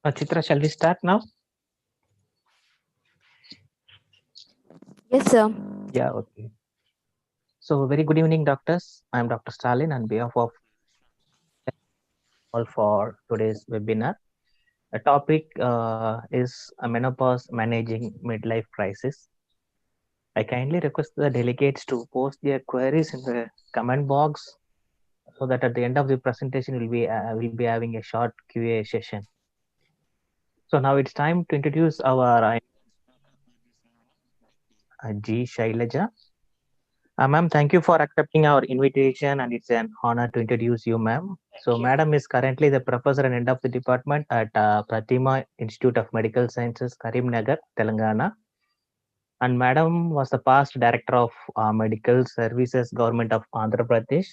Chitra, shall we start now? Yes, sir. Yeah, okay. So, very good evening, doctors. I'm Dr. Stalin on behalf of all for today's webinar. The topic is menopause managing midlife crisis. I kindly request the delegates to post their queries in the comment box so that at the end of the presentation we'll be having a short QA session. So now it's time to introduce our G. Shailaja. Ma'am, thank you for accepting our invitation, and it's an honor to introduce you, ma'am. So, madam is currently the professor and head of the department at Pratima Institute of Medical Sciences, Karimnagar, Telangana. And madam was the past director of Medical Services, Government of Andhra Pradesh.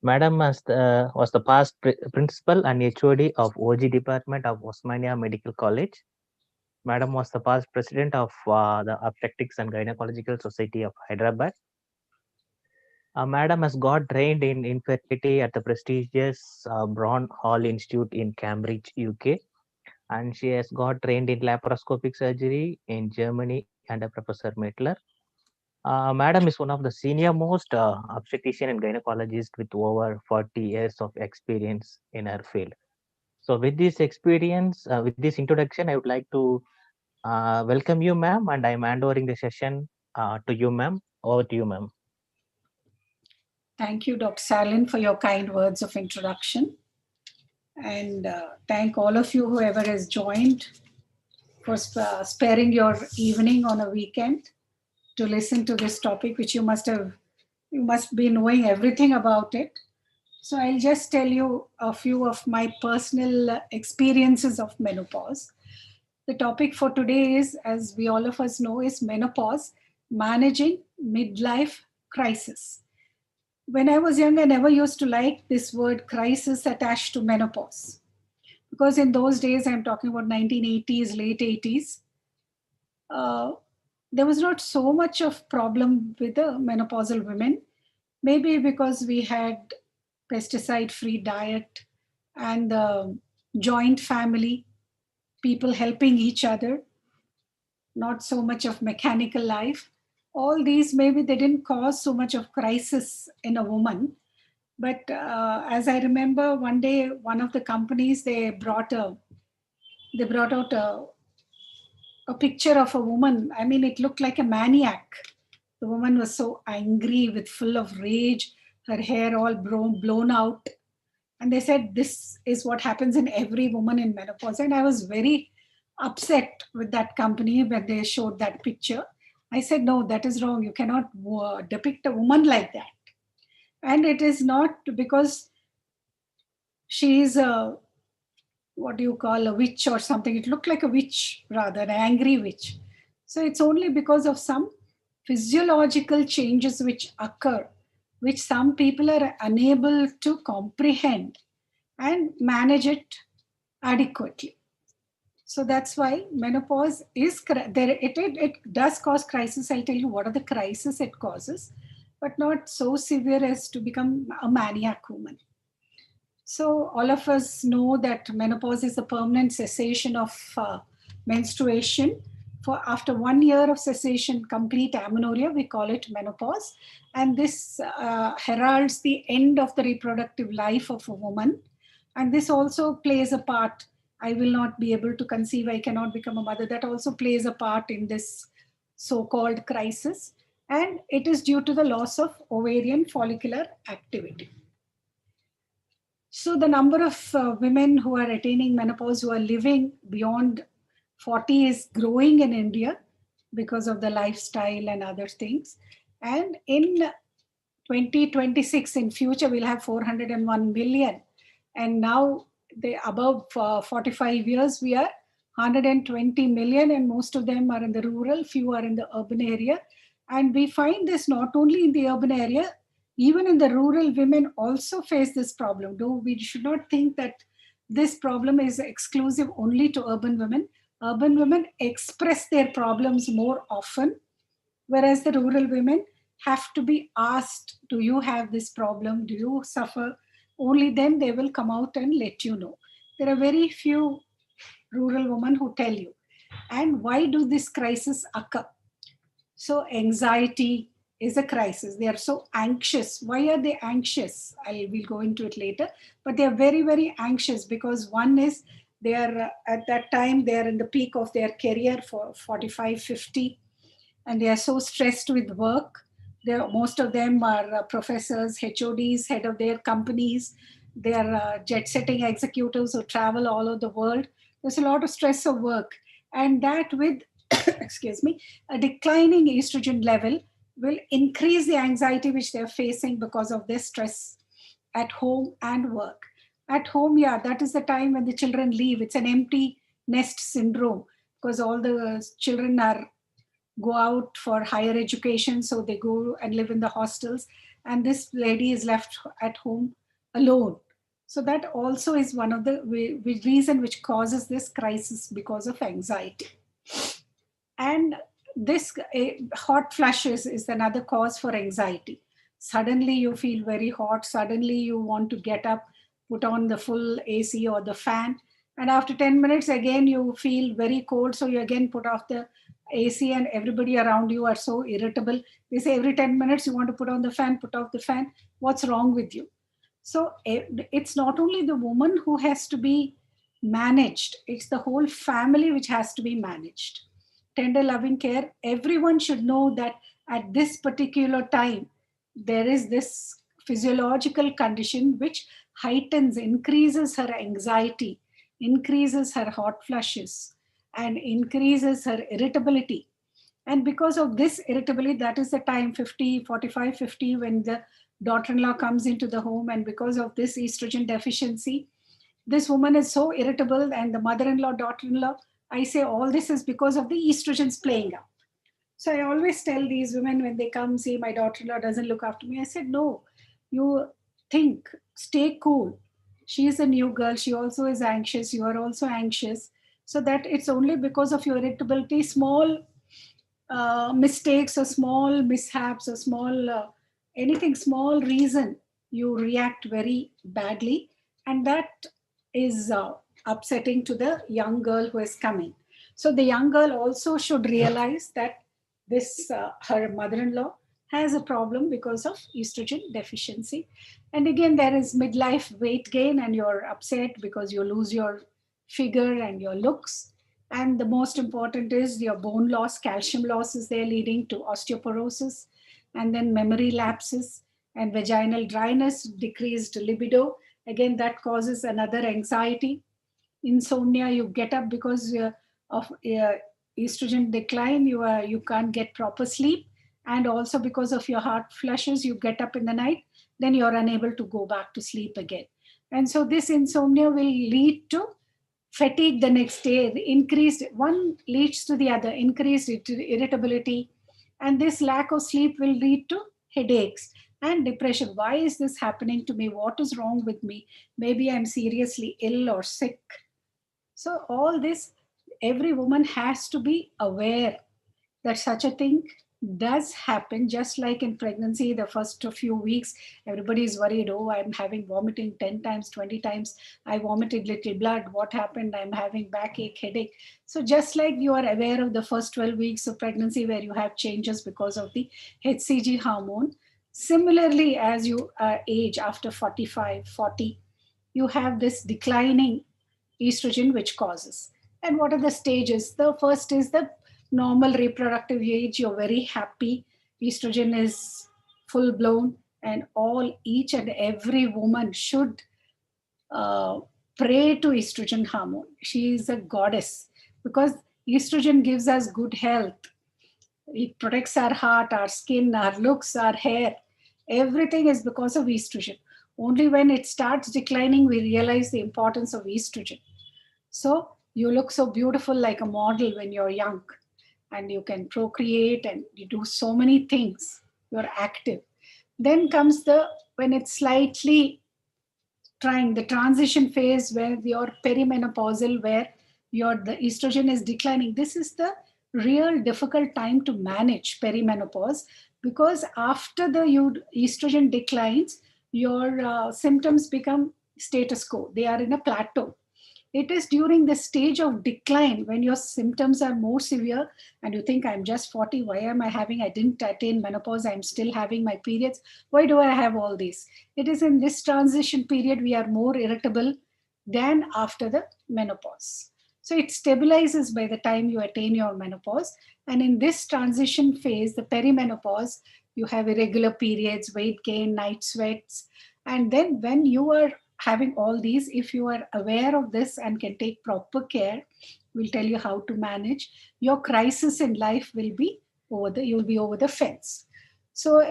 Madam was the past principal and HOD of OG Department of Osmania Medical College. Madam was the past president of the Obstetrics and Gynecological Society of Hyderabad. Madam has got trained in infertility at the prestigious Brown Hall Institute in Cambridge, UK, and she has got trained in laparoscopic surgery in Germany under Professor Mettler. Madam is one of the senior most obstetrician and gynecologist with over 40 years of experience in her field. So, with this experience, with this introduction, I would like to welcome you, ma'am, and I'm handovering the session to you, ma'am. Over to you, ma'am. Thank you, Dr. Salin, for your kind words of introduction. And thank all of you, whoever has joined, for sparing your evening on a weekend to listen to this topic, which you must be knowing everything about it. So I'll just tell you a few of my personal experiences of menopause. The topic for today is, as we all of us know, is menopause, managing midlife crisis. When I was young, I never used to like this word crisis attached to menopause. Because in those days, I'm talking about 1980s, late 80s, there was not so much of problem with the menopausal women. Maybe because we had pesticide-free diet and the joint family, people helping each other, not so much of mechanical life. All these, maybe they didn't cause so much of crisis in a woman. But as I remember, one day, one of the companies, they brought out a picture of a woman. I mean, it looked like a maniac. The woman was so angry, with full of rage, her hair all blown out. And they said, this is what happens in every woman in menopause. And I was very upset with that company when they showed that picture. I said, no, that is wrong. You cannot depict a woman like that. And it is not because she is a, what do you call, a witch or something. It looked like a witch, rather, an angry witch. So it's only because of some physiological changes which occur, which some people are unable to comprehend and manage it adequately. So that's why menopause is there. It does cause crisis. I'll tell you what are the crises it causes, but not so severe as to become a maniac woman. So all of us know that menopause is a permanent cessation of menstruation. For after 1 year of cessation, complete amenorrhea, we call it menopause. And this heralds the end of the reproductive life of a woman. And this also plays a part. I will not be able to conceive, I cannot become a mother. That also plays a part in this so-called crisis. And it is due to the loss of ovarian follicular activity. So the number of women who are attaining menopause, who are living beyond 40, is growing in India because of the lifestyle and other things. And in 2026, in future, we'll have 401 million. And now, above 45 years, we are 120 million, and most of them are in the rural, few are in the urban area. And we find this not only in the urban area, even in the rural, women also face this problem. Though we should not think that this problem is exclusive only to urban women. Urban women express their problems more often, whereas the rural women have to be asked, do you have this problem? Do you suffer? Only then they will come out and let you know. There are very few rural women who tell you. And why do this crisis occur? So anxiety is a crisis. They are so anxious. Why are they anxious? I will go into it later. But they are very, very anxious because one is they are at that time, they are in the peak of their career for 45, 50, and they are so stressed with work. Most of them are professors, HODs, head of their companies. They are jet-setting executives who travel all over the world. There's a lot of stress of work. And that with, excuse me, a declining estrogen level will increase the anxiety which they're facing because of their stress at home and work. At home, yeah, that is the time when the children leave. It's an empty nest syndrome because all the children are go out for higher education, so they go and live in the hostels, and this lady is left at home alone. So that also is one of the reason which causes this crisis because of anxiety. And this hot flushes is another cause for anxiety. Suddenly you feel very hot, suddenly you want to get up, put on the full AC or the fan, and after 10 minutes again you feel very cold, so you again put off the AC, and everybody around you are so irritable. They say every 10 minutes you want to put on the fan, put off the fan. What's wrong with you? So it's not only the woman who has to be managed, it's the whole family which has to be managed. Tender loving care, everyone should know that at this particular time, there is this physiological condition which heightens, increases her anxiety, increases her hot flushes, and increases her irritability. And because of this irritability, that is the time 50, 45, 50, when the daughter-in-law comes into the home. And because of this estrogen deficiency, this woman is so irritable, and the mother-in-law, daughter-in-law, I say all this is because of the estrogens playing up. So I always tell these women when they come, say, my daughter-in-law doesn't look after me. I said, no, you think, stay cool. She is a new girl. She also is anxious. You are also anxious. So that it's only because of your irritability, small mistakes or small mishaps or small anything small reason you react very badly, and that is upsetting to the young girl who is coming. So the young girl also should realize that this her mother-in-law has a problem because of estrogen deficiency. And again, there is midlife weight gain, and you're upset because you lose your figure and your looks. And the most important is your bone loss, calcium loss is there, leading to osteoporosis, and then memory lapses and vaginal dryness, decreased libido. Again, that causes another anxiety. Insomnia, you get up because of estrogen decline, you can't get proper sleep. And also because of your heart flushes, you get up in the night, then you're unable to go back to sleep again. And so this insomnia will lead to fatigue the next day. The increased one leads to the other, increased irritability, and this lack of sleep will lead to headaches and depression. Why is this happening to me? What is wrong with me? Maybe I'm seriously ill or sick. So all this, every woman has to be aware that such a thing does happen. Just like in pregnancy, the first few weeks, everybody is worried, oh, I'm having vomiting 10 times, 20 times. I vomited little blood. What happened? I'm having backache, headache. So just like you are aware of the first 12 weeks of pregnancy where you have changes because of the HCG hormone, similarly, as you age after 45, 40, you have this declining estrogen which causes. And what are the stages? The first is the normal reproductive age. You're very happy, estrogen is full blown, and each and every woman should uh, pray to estrogen hormone. She is a goddess because estrogen gives us good health. It protects our heart, our skin, our looks, our hair. Everything is because of estrogen. Only when it starts declining, we realize the importance of estrogen. So you look so beautiful like a model when you're young, and you can procreate and you do so many things. You're active. Then comes when it's slightly trying the transition phase where your perimenopausal, where the estrogen is declining. This is the real difficult time to manage perimenopause, because after the estrogen declines, your symptoms become status quo. They are in a plateau. It is during the stage of decline when your symptoms are more severe and you think, I'm just 40. Why am I didn't attain menopause. I'm still having my periods. Why do I have all this? It is in this transition period we are more irritable than after the menopause. So it stabilizes by the time you attain your menopause. And in this transition phase, the perimenopause, you have irregular periods, weight gain, night sweats. And then when you are having all these, if you are aware of this and can take proper care, we'll tell you how to manage. Your crisis in life will be you'll be over the fence. So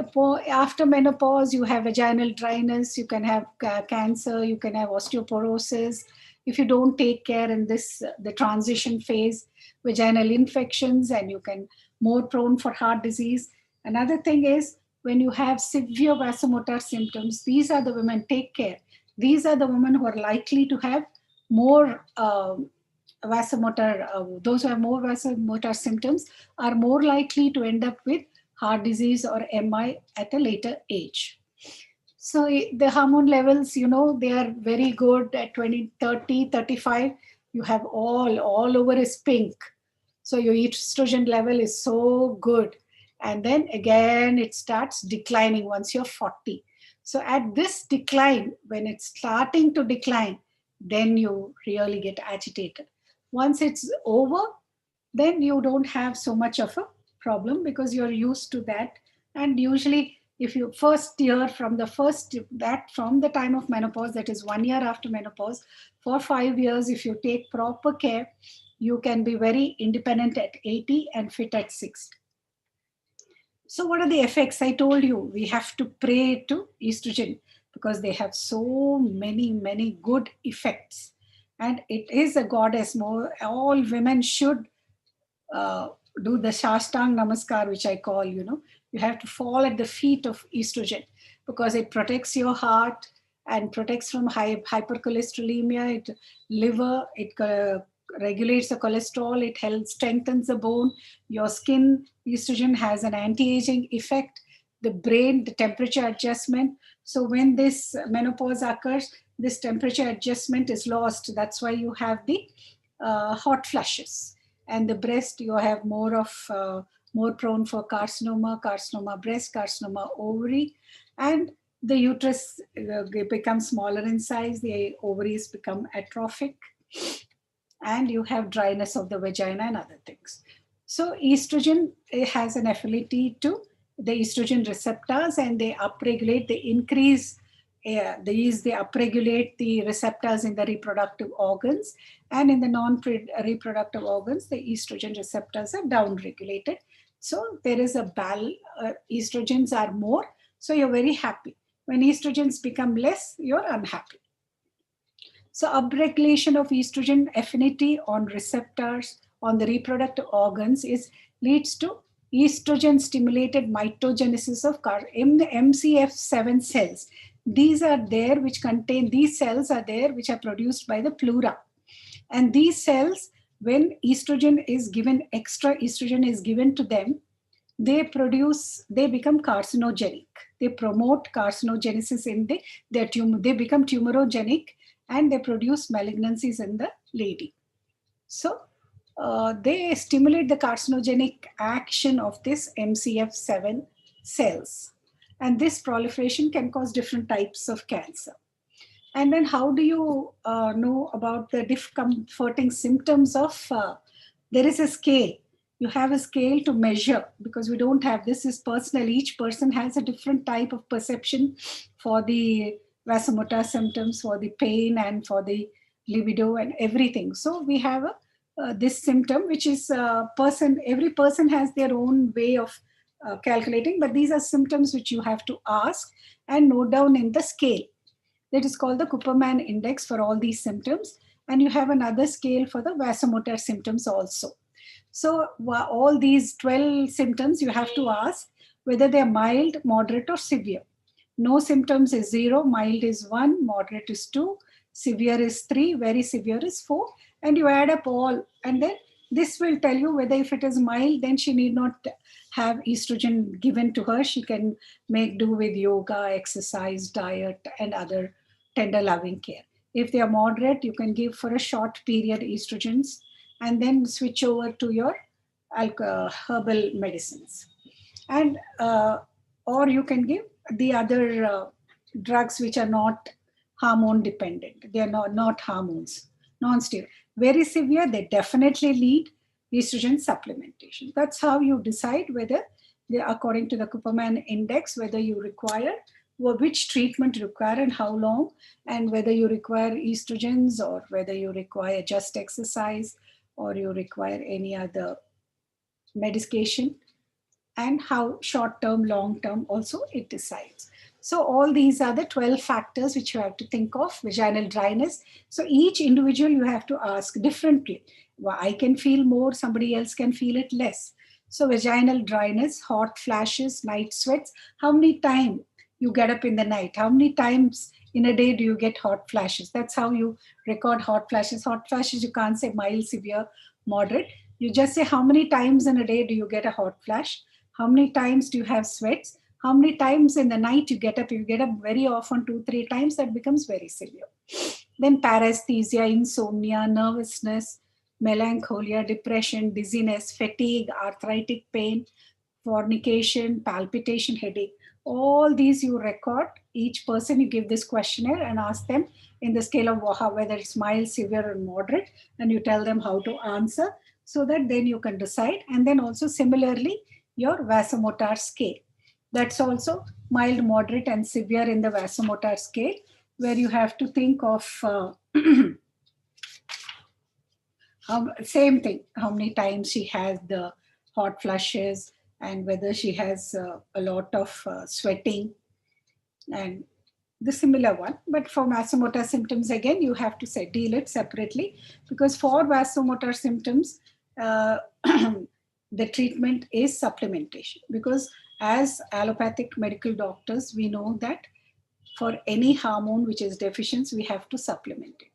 after menopause, you have vaginal dryness, you can have cancer, you can have osteoporosis. If you don't take care in this, the transition phase, vaginal infections, and you can more prone for heart disease. Another thing is when you have severe vasomotor symptoms, these are the women, take care. These are the women who are likely to have more vasomotor, those who have more vasomotor symptoms are more likely to end up with heart disease or MI at a later age. So the hormone levels, they are very good at 20, 30, 35. You have all over is pink. So your estrogen level is so good. And then again, it starts declining once you're 40. So at this decline, when it's starting to decline, then you really get agitated. Once it's over, then you don't have so much of a problem because you're used to that. And usually, if you first year from the time of menopause, that is 1 year after menopause, for 5 years, if you take proper care, you can be very independent at 80 and fit at 60. So what are the effects? I told you, we have to pray to estrogen because they have so many good effects. And it is a goddess. All women should do the Shashtang Namaskar, which I call, you have to fall at the feet of estrogen because it protects your heart and protects from hypercholesterolemia, it liver, it regulates the cholesterol, it helps strengthens the bone, your skin. Estrogen has an anti-aging effect, the brain, the temperature adjustment. So when this menopause occurs, this temperature adjustment is lost. That's why you have the hot flushes. And the breast, you have more prone for carcinoma breast, carcinoma ovary, and the uterus becomes smaller in size, the ovaries become atrophic, and you have dryness of the vagina and other things. So estrogen has an affinity to the estrogen receptors, and they upregulate, they increase, they upregulate the receptors in the reproductive organs, and in the non-reproductive organs, the estrogen receptors are downregulated. So there is estrogens are more, so you're very happy. When estrogens become less, you're unhappy. So upregulation of estrogen affinity on receptors on the reproductive organs leads to estrogen stimulated mitogenesis of MCF7 cells. These are there which contain, these cells are there which are produced by the pleura. And these cells, when estrogen is given, extra estrogen is given to them, they become carcinogenic. They promote carcinogenesis in their tumor. They become tumorogenic and they produce malignancies in the lady. So they stimulate the carcinogenic action of this MCF7 cells. And this proliferation can cause different types of cancer. And then how do you know about the discomforting symptoms of, there is a scale. You have a scale to measure because we don't have, this is personal. Each person has a different type of perception for the vasomotor symptoms, for the pain and for the libido and everything. So we have this symptom, which is every person has their own way of calculating, but these are symptoms which you have to ask and note down in the scale. That is called the Kupperman index for all these symptoms. And you have another scale for the vasomotor symptoms also. So all these 12 symptoms, you have to ask whether they're mild, moderate, or severe. No symptoms is 0, mild is 1, moderate is 2, severe is 3, very severe is 4, and you add up all, and then this will tell you whether if it is mild, then she need not have estrogen given to her. She can make do with yoga, exercise, diet, and other tender loving care. If they are moderate, you can give for a short period estrogens and then switch over to your herbal medicines. And or you can give the other drugs which are not hormone dependent. They are not hormones, non-steroid. Very severe, they definitely need estrogen supplementation. That's how you decide whether, according to the Kupperman index, whether you require, or which treatment you require and how long, and whether you require estrogens or whether you require just exercise or you require any other medication, and how short term, long term also it decides. So all these are the 12 factors which you have to think of. Vaginal dryness. So each individual you have to ask differently. Well, I can feel more, somebody else can feel it less. So vaginal dryness, hot flashes, night sweats. How many times you get up in the night? How many times in a day do you get hot flashes? That's how you record hot flashes. Hot flashes, you can't say mild, severe, moderate. You just say how many times in a day do you get a hot flash? How many times do you have sweats? How many times in the night you get up? If you get up very often, 2-3 times, that becomes very severe. Then paresthesia, insomnia, nervousness, melancholia, depression, dizziness, fatigue, arthritic pain, fornication, palpitation, headache. All these you record. Each person you give this questionnaire and ask them in the scale of whether it's mild, severe, or moderate, and you tell them how to answer so that then you can decide. And then also similarly, your vasomotor scale. That's also mild, moderate, and severe in the vasomotor scale, where you have to think of same thing, how many times she has the hot flushes and whether she has a lot of sweating and the similar one. But for vasomotor symptoms, again, you have to say deal it separately, because for vasomotor symptoms, the treatment is supplementation. Because as allopathic medical doctors, we know that for any hormone which is deficient, we have to supplement it.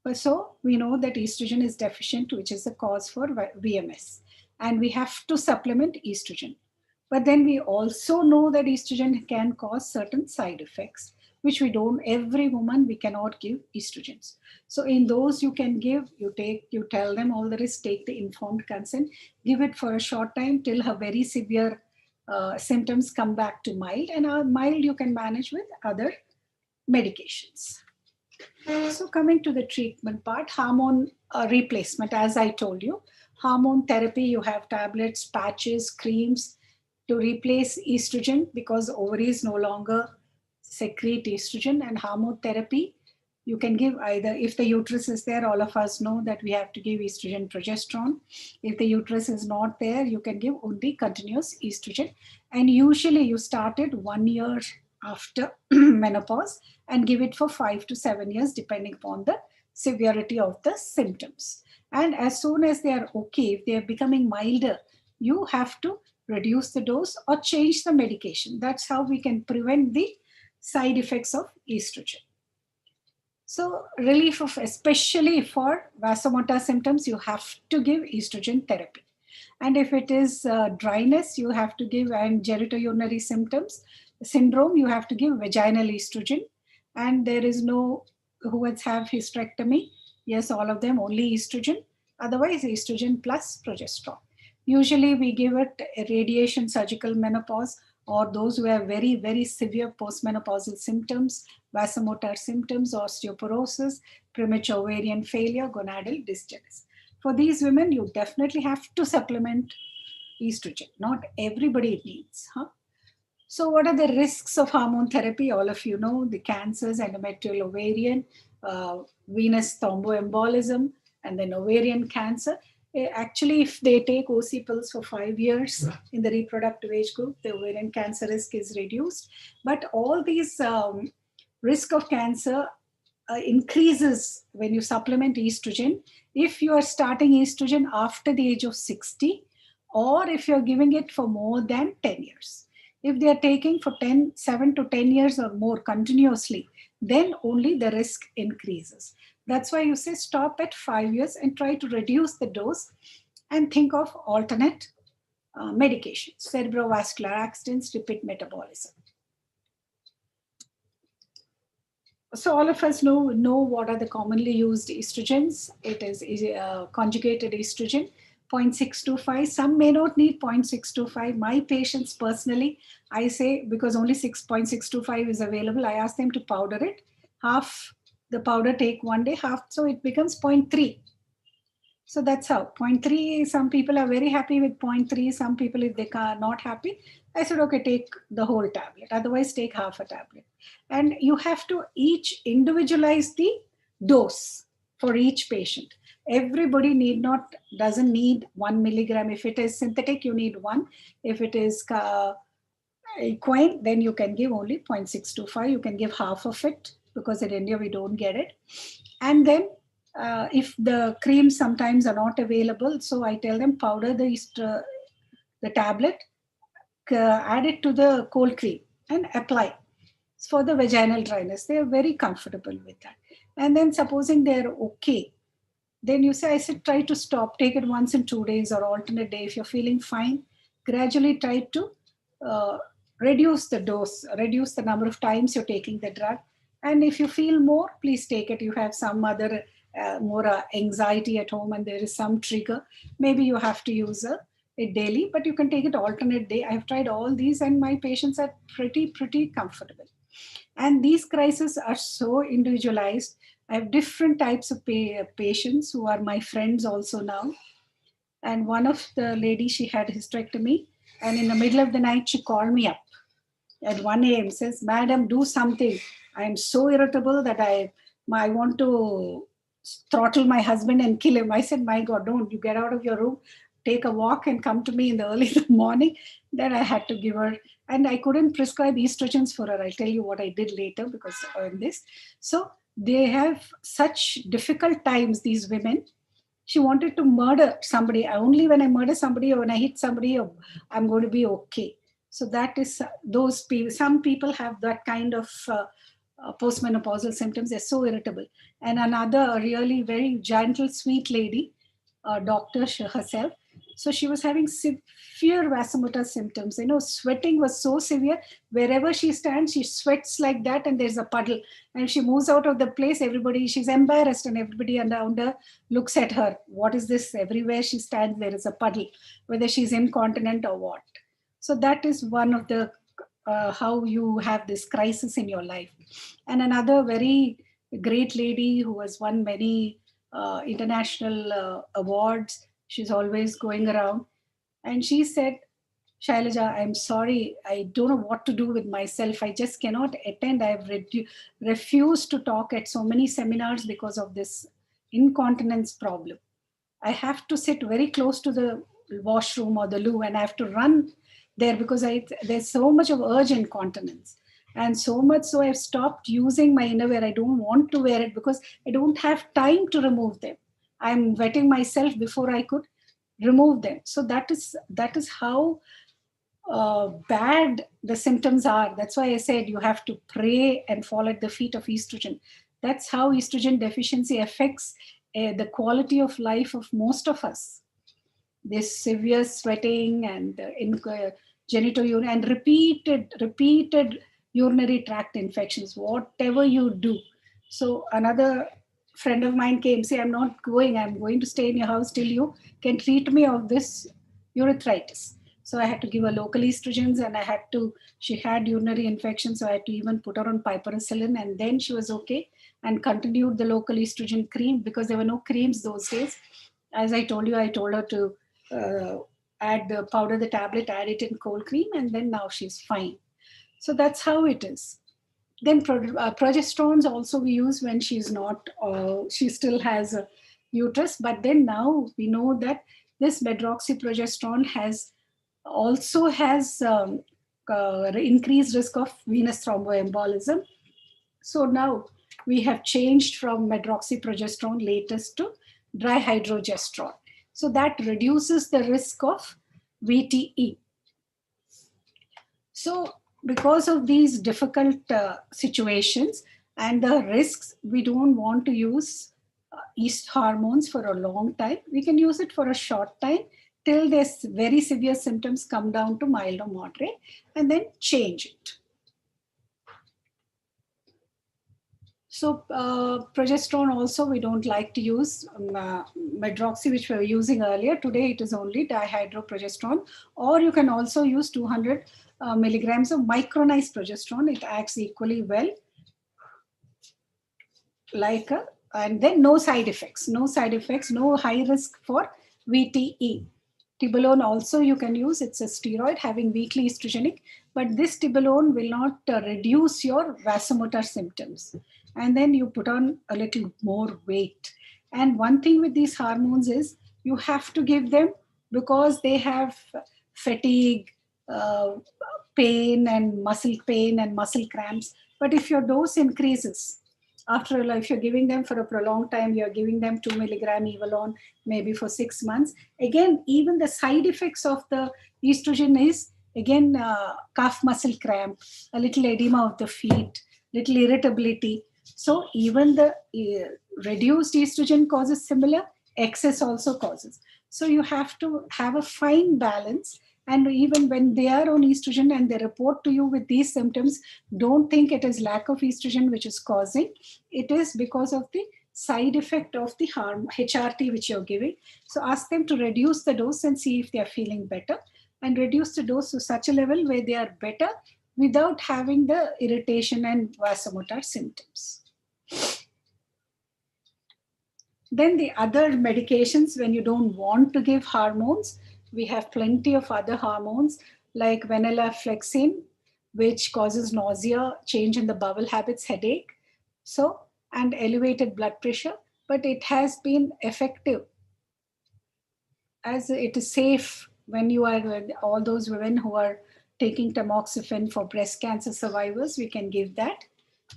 But so we know that estrogen is deficient, which is the cause for VMS, and we have to supplement estrogen. But then we also know that estrogen can cause certain side effects, which we don't, every woman, we cannot give estrogens. So in those you can give, you tell them all there is, take the informed consent, give it for a short time till her very severe symptoms come back to mild, and mild you can manage with other medications. So coming to the treatment part, hormone replacement, as I told you, hormone therapy, you have tablets, patches, creams to replace estrogen because ovaries no longer secrete estrogen. And hormone therapy, you can give either, if the uterus is there, all of us know that we have to give estrogen, progesterone. If the uterus is not there, you can give only continuous estrogen. And usually you started 1 year after menopause and give it for 5 to 7 years, depending upon the severity of the symptoms. And as soon as they are okay, if they are becoming milder, you have to reduce the dose or change the medication. That's how we can prevent the side effects of estrogen. So relief of, especially for vasomotor symptoms, you have to give estrogen therapy. And if it is dryness, you have to give, and genitourinary syndrome, you have to give vaginal estrogen. And there is no, who would have hysterectomy? Yes, all of them, only estrogen. Otherwise, estrogen plus progesterone. Usually we give it a radiation surgical menopause, or those who have very, very severe postmenopausal symptoms, vasomotor symptoms, osteoporosis, premature ovarian failure, gonadal dysgenesis. For these women, you definitely have to supplement estrogen. Not everybody needs. So what are the risks of hormone therapy? All of you know the cancers, endometrial, ovarian, venous thromboembolism, and then ovarian cancer. Actually, if they take OC pills for 5 years in the reproductive age group, the ovarian cancer risk is reduced. But all these risk of cancer increases when you supplement estrogen. If you are starting estrogen after the age of 60, or if you're giving it for more than 10 years. If they are taking for 7 to 10 years or more continuously, then only the risk increases. That's why you say stop at 5 years and try to reduce the dose and think of alternate medications, cerebrovascular accidents, repeat metabolism. So all of us know what are the commonly used estrogens. It is conjugated estrogen, 0.625. Some may not need 0.625. My patients personally, I say, because only 6.625 is available, I ask them to powder it. Half the powder take one day, half, so it becomes 0.3. So that's how. 0.3, some people are very happy with 0.3. Some people, if they are not happy, I said, okay, take the whole tablet. Otherwise, take half a tablet. And you have to each individualize the dose for each patient. Everybody doesn't need 1 milligram. If it is synthetic, you need 1. If it is equine, then you can give only 0.625. You can give half of it because in India we don't get it. And then if the creams sometimes are not available, so I tell them powder the tablet, add it to the cold cream and apply for the vaginal dryness. They are very comfortable with that. And then supposing they're okay, then you say, I said, try to stop, take it once in 2 days or alternate day. If you're feeling fine, gradually try to uh, reduce the dose, reduce the number of times you're taking the drug. And if you feel more, please take it. You have some other more anxiety at home and there is some trigger, maybe you have to use it daily, but you can take it alternate day. I've tried all these and my patients are pretty comfortable. And these crises are so individualized. I have different types of patients who are my friends also now. And one of the ladies, she had hysterectomy, and in the middle of the night, she called me up at 1 a.m. says, Madam, do something. I am so irritable that I want to throttle my husband and kill him. I said, my God, don't. You get out of your room, take a walk and come to me in the early morning. Then I had to give her, and I couldn't prescribe estrogens for her. I'll tell you what I did later because of this. So they have such difficult times, these women. She wanted to murder somebody. Only when I murder somebody or when I hit somebody, I'm going to be okay. So that is those people. Some people have that kind of postmenopausal symptoms. They're so irritable. And another really very gentle, sweet lady, doctor herself. So she was having severe vasomotor symptoms. Sweating was so severe. Wherever she stands, she sweats like that, and there's a puddle. And she moves out of the place. She's embarrassed, and everybody around her looks at her. What is this? Everywhere she stands, there is a puddle, whether she's incontinent or what. So that is one of the how you have this crisis in your life. And another very great lady who has won many international awards. She's always going around. And she said, Shailaja, I'm sorry. I don't know what to do with myself. I just cannot attend. I've refused to talk at so many seminars because of this incontinence problem. I have to sit very close to the washroom or the loo, and I have to run there because there's so much of urge incontinence. And so much so I've stopped using my innerwear. I don't want to wear it because I don't have time to remove them. I'm wetting myself before I could remove them. So that is how bad the symptoms are. That's why I said you have to pray and fall at the feet of estrogen. That's how estrogen deficiency affects the quality of life of most of us. This severe sweating and genitourinary and repeated urinary tract infections, whatever you do. So another friend of mine came, say, I'm not going, I'm going to stay in your house till you can treat me of this urethritis. So I had to give her local estrogens, and she had urinary infection, so I had to even put her on piperacillin, and then she was okay and continued the local estrogen cream because there were no creams those days. As I told you, I told her to add the powder, the tablet, add it in cold cream, and then now she's fine. So that's how it is. Then progesterones also we use when she's not, she still has a uterus, but then now we know that this medroxyprogesterone also has increased risk of venous thromboembolism. So now we have changed from medroxyprogesterone latest to dihydrogesterone. So that reduces the risk of VTE. So because of these difficult situations and the risks, we don't want to use yeast hormones for a long time. We can use it for a short time till this very severe symptoms come down to mild or moderate, and then change it. So progesterone also we don't like to use medroxy, which we were using earlier. Today it is only dihydroprogesterone, or you can also use 200 milligrams of micronized progesterone. It acts equally well, like a, and then no side effects, no high risk for VTE. Tibolone also you can use. It's a steroid having weakly estrogenic, but this tibolone will not reduce your vasomotor symptoms. And then you put on a little more weight. And one thing with these hormones is you have to give them because they have fatigue, pain and muscle cramps. But if your dose increases, after if you're giving them for a prolonged time, you're giving them 2 milligram Evalon, maybe for 6 months. Again, even the side effects of the estrogen is, again, calf muscle cramp, a little edema of the feet, little irritability. So even the reduced estrogen causes similar, excess also causes. So you have to have a fine balance. And even when they are on estrogen and they report to you with these symptoms, don't think it is lack of estrogen which is causing. It is because of the side effect of the HRT which you're giving. So ask them to reduce the dose and see if they are feeling better, and reduce the dose to such a level where they are better without having the irritation and vasomotor symptoms. Then the other medications, when you don't want to give hormones, we have plenty of other hormones like venlafaxine, which causes nausea, change in the bowel habits, headache, so, and elevated blood pressure. But it has been effective, as it is safe when you are all those women who are taking tamoxifen for breast cancer survivors. We can give that,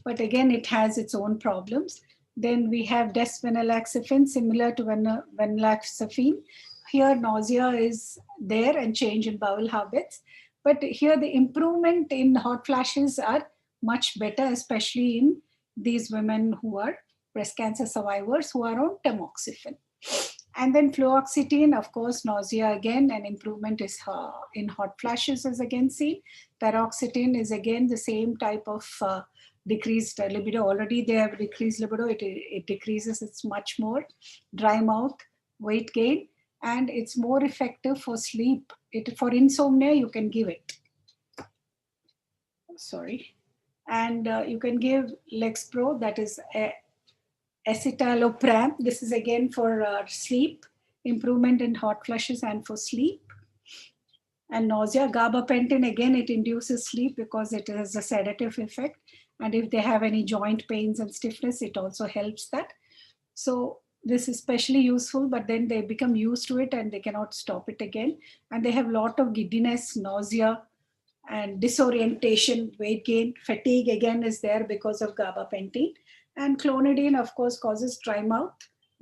but again, it has its own problems. Then we have desvenlafaxine, similar to venlafaxine. Here, nausea is there and change in bowel habits. But here, the improvement in hot flashes are much better, especially in these women who are breast cancer survivors who are on tamoxifen. And then fluoxetine, of course, nausea again, and improvement is in hot flashes is again seen. Paroxetine is again the same type of decreased libido. Already they have decreased libido. It decreases, it's much more. Dry mouth, weight gain, and it's more effective for sleep. For insomnia, you can give it. Sorry. And you can give Lexapro, that is escitalopram. This is again for sleep, improvement in hot flushes and for sleep. And nausea, gabapentin, again, it induces sleep because it has a sedative effect. And if they have any joint pains and stiffness, it also helps that. So this is especially useful, but then they become used to it and they cannot stop it again. And they have a lot of giddiness, nausea, and disorientation, weight gain. Fatigue again is there because of gabapentin. And clonidine, of course, causes dry mouth,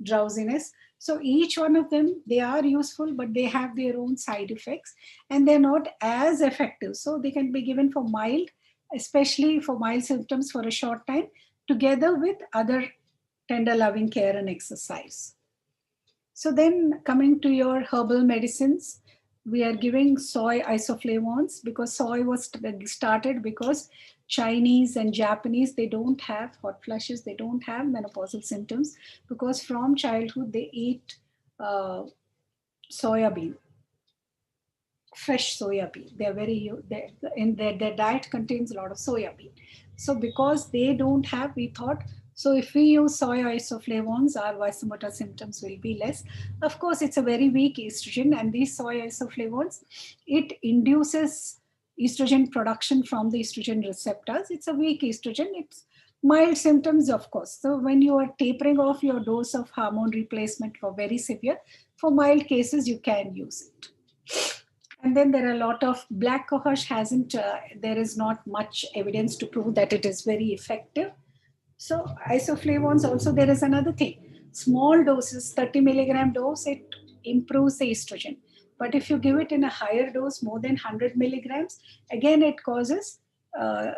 drowsiness. So each one of them, they are useful, but they have their own side effects and they're not as effective. So they can be given for mild, especially for mild symptoms for a short time, together with other tender loving care and exercise. So then coming to your herbal medicines, we are giving soy isoflavones because soy was started because Chinese and Japanese, they don't have hot flushes, they don't have menopausal symptoms because from childhood they eat soya bean, fresh soya bean. They're in their diet contains a lot of soya bean. So because they don't have, we thought, so if we use soy isoflavones, our vasomotor symptoms will be less. Of course, it's a very weak estrogen, and these soy isoflavones, it induces estrogen production from the estrogen receptors. It's a weak estrogen. It's mild symptoms, of course. So when you are tapering off your dose of hormone replacement for very severe, for mild cases, you can use it. And then there are a lot of black cohosh there is not much evidence to prove that it is very effective. So isoflavones also, there is another thing. Small doses, 30 milligram dose, it improves the estrogen. But if you give it in a higher dose, more than 100 milligrams, again it causes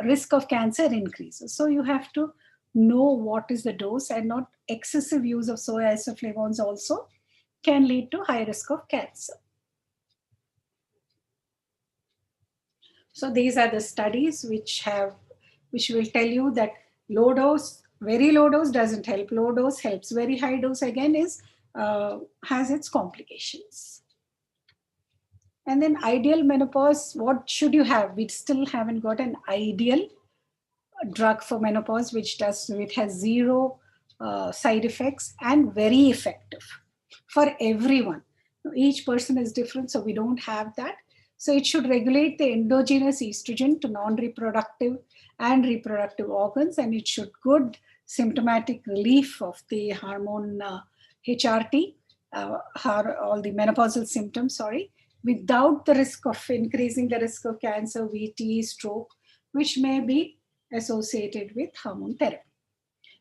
risk of cancer increases. So you have to know what is the dose, and not excessive use of soy isoflavones also can lead to high risk of cancer. So these are the studies which will tell you that low dose, very low dose doesn't help. Low dose helps. Very high dose again has its complications. And then ideal menopause, what should you have? We still haven't got an ideal drug for menopause, which has zero side effects and very effective for everyone. Each person is different, so we don't have that. So it should regulate the endogenous estrogen to non-reproductive and reproductive organs, and it should good symptomatic relief of the hormone HRT, all the menopausal symptoms, without the risk of increasing the risk of cancer, VT, stroke, which may be associated with hormone therapy.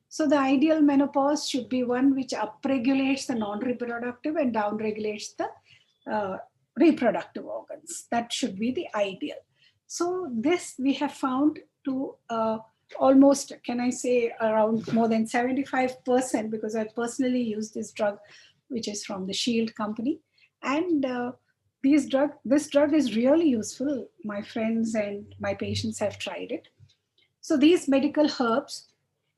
So the ideal menopause should be one which upregulates the non-reproductive and downregulates the reproductive organs. That should be the ideal. So this we have found to almost, can I say, around more than 75%, because I personally use this drug, which is from the Shield company. And this drug is really useful. My friends and my patients have tried it. So these medical herbs,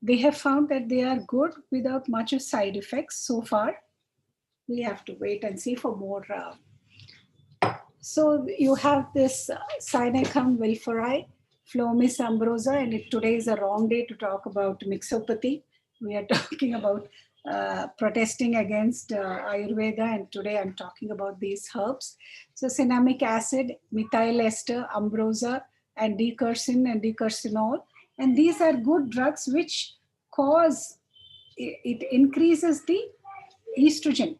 they have found that they are good without much of side effects so far. We have to wait and see for more. So you have this Sinecum vilferi, Phlomis ambrosa, and today is a wrong day to talk about mixopathy. We are talking about protesting against Ayurveda, and today I'm talking about these herbs. So cinnamic acid, methyl ester, ambrosa, and decursin and decursinol. And these are good drugs which it increases the estrogen.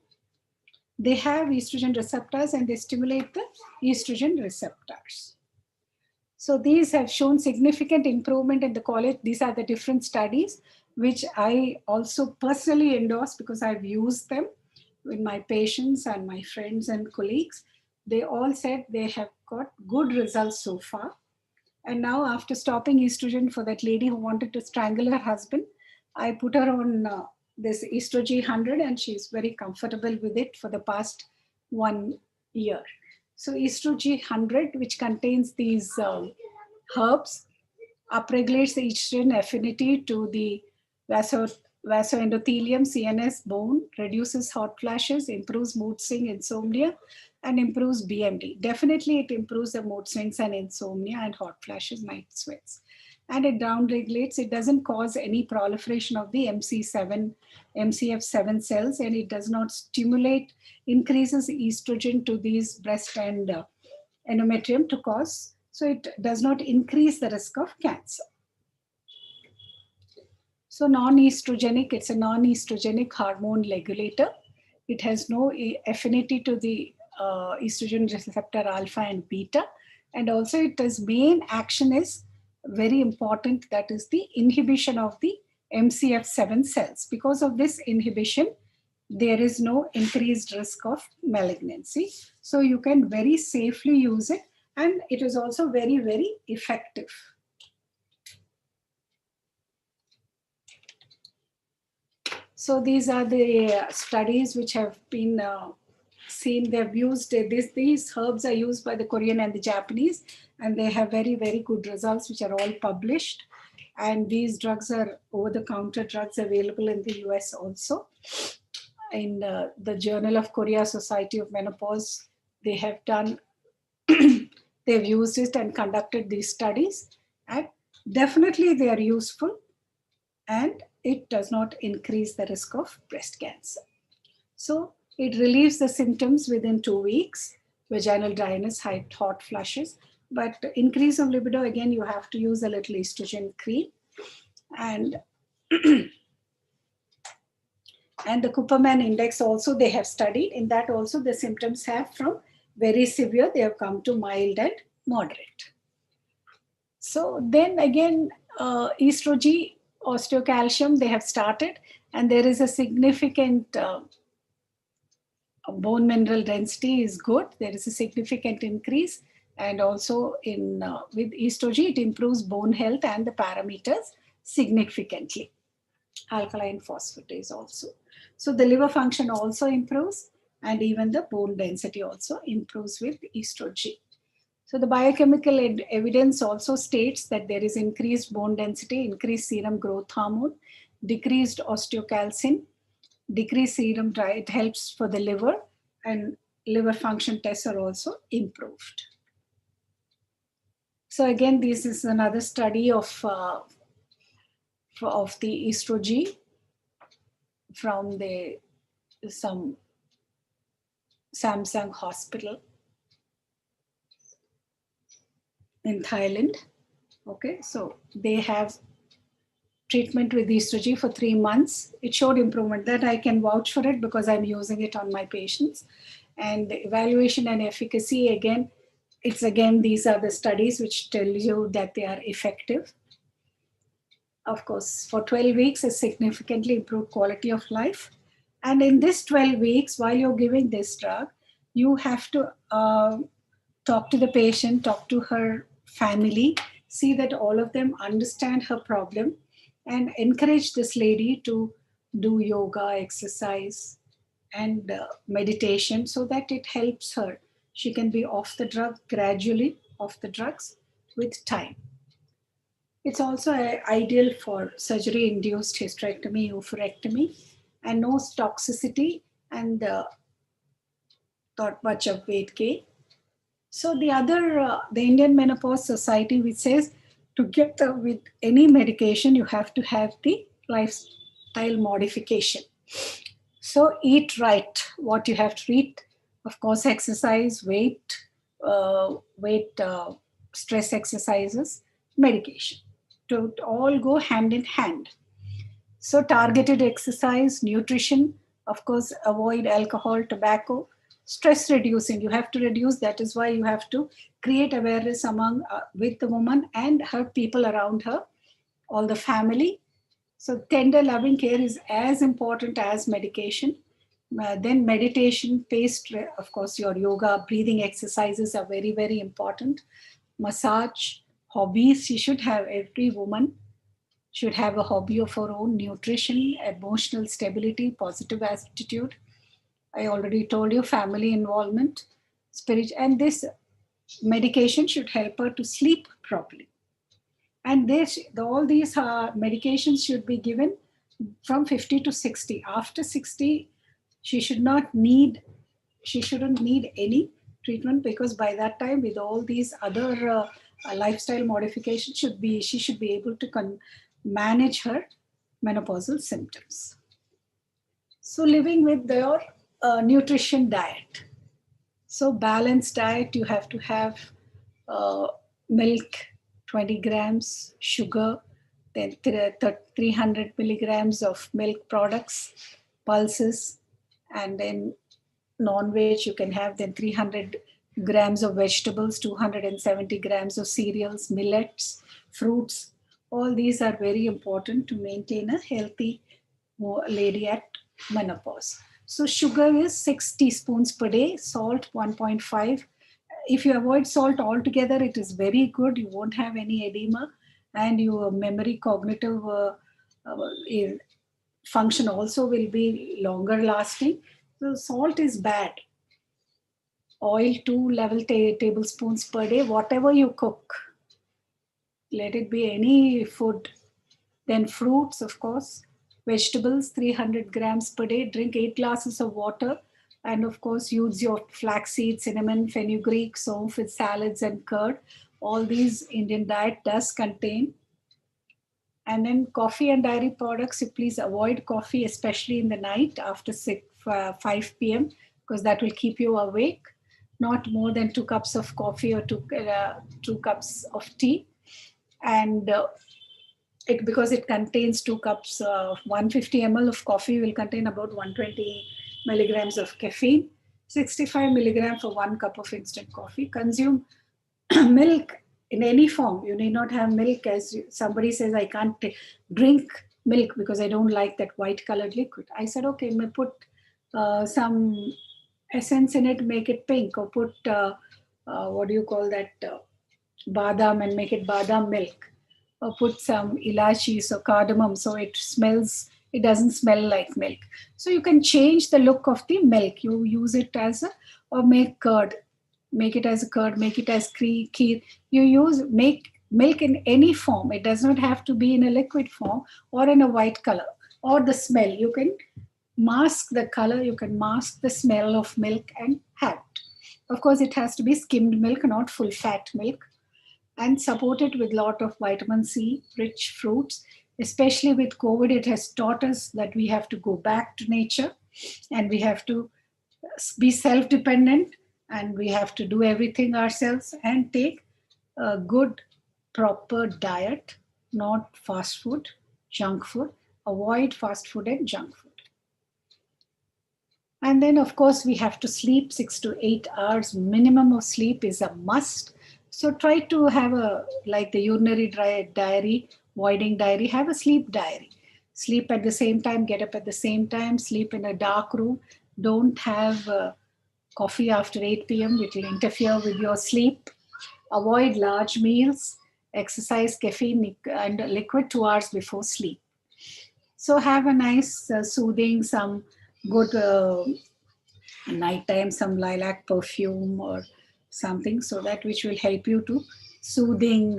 They have estrogen receptors and they stimulate the estrogen receptors. So these have shown significant improvement in the quality. These are the different studies which I also personally endorse because I've used them with my patients and my friends and colleagues. They all said they have got good results so far. And now, after stopping estrogen for that lady who wanted to strangle her husband, I put her on this Estrogen 100, and she's very comfortable with it for the past 1 year. So Estrogen 100, which contains these herbs, upregulates the estrogen affinity to the vasoendothelium, CNS bone, reduces hot flashes, improves mood swing, insomnia, and improves BMD. Definitely it improves the mood swings and insomnia and hot flashes, night sweats. And it downregulates, it doesn't cause any proliferation of the MCF7 cells, and it does not stimulate, increases estrogen to these breast and endometrium to cause, so it does not increase the risk of cancer. So non-estrogenic, it's a non-estrogenic hormone regulator. It has no affinity to the estrogen receptor alpha and beta. And also its main action is very important, that is the inhibition of the MCF7 cells. Because of this inhibition, there is no increased risk of malignancy. So you can very safely use it, and it is also very, very effective. So these are the studies which have been seen. They've used these herbs are used by the Korean and the Japanese, and they have very, very good results, which are all published. And these drugs are over-the-counter drugs available in the US also. In the Journal of Korea Society of Menopause, they have done, they've used it and conducted these studies. And definitely they are useful, and it does not increase the risk of breast cancer. So it relieves the symptoms within 2 weeks, vaginal dryness, hot flushes. But increase of libido, again, you have to use a little estrogen cream. And and the Kupperman index also they have studied. In that also the symptoms have from very severe, they have come to mild and moderate. So then again, estrogen, osteocalcium, they have started, and there is a significant bone mineral density is good. There is a significant increase. And also with estrogen, it improves bone health and the parameters significantly. Alkaline phosphatase also. So the liver function also improves, and even the bone density also improves with estrogen. So the biochemical evidence also states that there is increased bone density, increased serum growth hormone, decreased osteocalcin, decreased serum drive. It helps for the liver, and liver function tests are also improved. So again, this is another study of the estrogen from some Samsung hospital in Thailand. Okay, so they have treatment with estrogen for 3 months. It showed improvement. That I can vouch for it because I'm using it on my patients. And the evaluation and efficacy, again, these are the studies which tell you that they are effective. Of course, for 12 weeks, a significantly improved quality of life. And in this 12 weeks, while you're giving this drug, you have to talk to the patient, talk to her family, see that all of them understand her problem, and encourage this lady to do yoga, exercise, and meditation so that it helps her. She can be off the drug gradually, off the drugs with time. It's also ideal for surgery-induced hysterectomy, oophorectomy, and no toxicity and not much of weight gain. So the Indian Menopause Society, which says together with any medication, you have to have the lifestyle modification. So eat right, what you have to eat. Of course, exercise, stress exercises, medication. To all go hand in hand. So targeted exercise, nutrition, of course, avoid alcohol, tobacco, stress reducing. You have to reduce. That is why you have to create awareness with the woman and her people around her, all the family. So tender loving care is as important as medication. Then meditation, of course, your yoga, breathing exercises are very, very important. Massage, hobbies. She should have, every woman should have a hobby of her own. Nutrition, emotional stability, positive attitude. I already told you, family involvement, spirit, and this medication should help her to sleep properly. And all these medications should be given from 50 to 60. After 60, she shouldn't need any treatment, because by that time, with all these other lifestyle modifications, she should be able to manage her menopausal symptoms. So living with your nutrition diet. So balanced diet, you have to have milk, 20 grams, sugar, then 300 milligrams of milk products, pulses, and then non-veg you can have then 300 grams of vegetables, 270 grams of cereals, millets, fruits. All these are very important to maintain a healthy lady at menopause. So sugar is 6 teaspoons per day, salt 1.5. If you avoid salt altogether, it is very good. You won't have any edema, and your memory, cognitive function also will be longer lasting. So salt is bad. Oil 2 level tablespoons per day, whatever you cook. Let it be any food. Then fruits, of course. Vegetables, 300 grams per day. Drink 8 glasses of water. And of course, use your flaxseed, cinnamon, fenugreek, soap with salads and curd. All these Indian diet does contain. And then coffee and dairy products, you please avoid coffee, especially in the night after 5 p.m., because that will keep you awake. Not more than 2 cups of coffee or 2 cups of tea. And because it contains 2 cups, 150 ml of coffee will contain about 120 milligrams of caffeine, 65 milligrams for 1 cup of instant coffee. Consume milk in any form. You need not have milk, as somebody says, I can't drink milk because I don't like that white colored liquid. I said, okay, may put some essence in it, make it pink, or put what do you call that, badam, and make it badam milk, or put some ilachis or cardamom so it doesn't smell like milk. So you can change the look of the milk. You use it as a, or make curd, make it as a curd, make it as kheer. You make milk in any form. It does not have to be in a liquid form or in a white color, or the smell. You can mask the color, you can mask the smell of milk and have it. Of course, it has to be skimmed milk, not full fat milk, and support it with lot of vitamin C rich fruits. Especially with COVID, it has taught us that we have to go back to nature, and we have to be self dependent, and we have to do everything ourselves and take a good proper diet, not fast food, junk food. Avoid fast food and junk food. And then, of course, we have to sleep 6 to 8 hours. Minimum of sleep is a must. So try to have like the urinary diary, voiding diary, have a sleep diary. Sleep at the same time, get up at the same time, sleep in a dark room. Don't have coffee after 8 p.m., which will interfere with your sleep. Avoid large meals, exercise, caffeine, and liquid 2 hours before sleep. So have a nice, soothing, some good nighttime, some lilac perfume or something, so that which will help you to soothing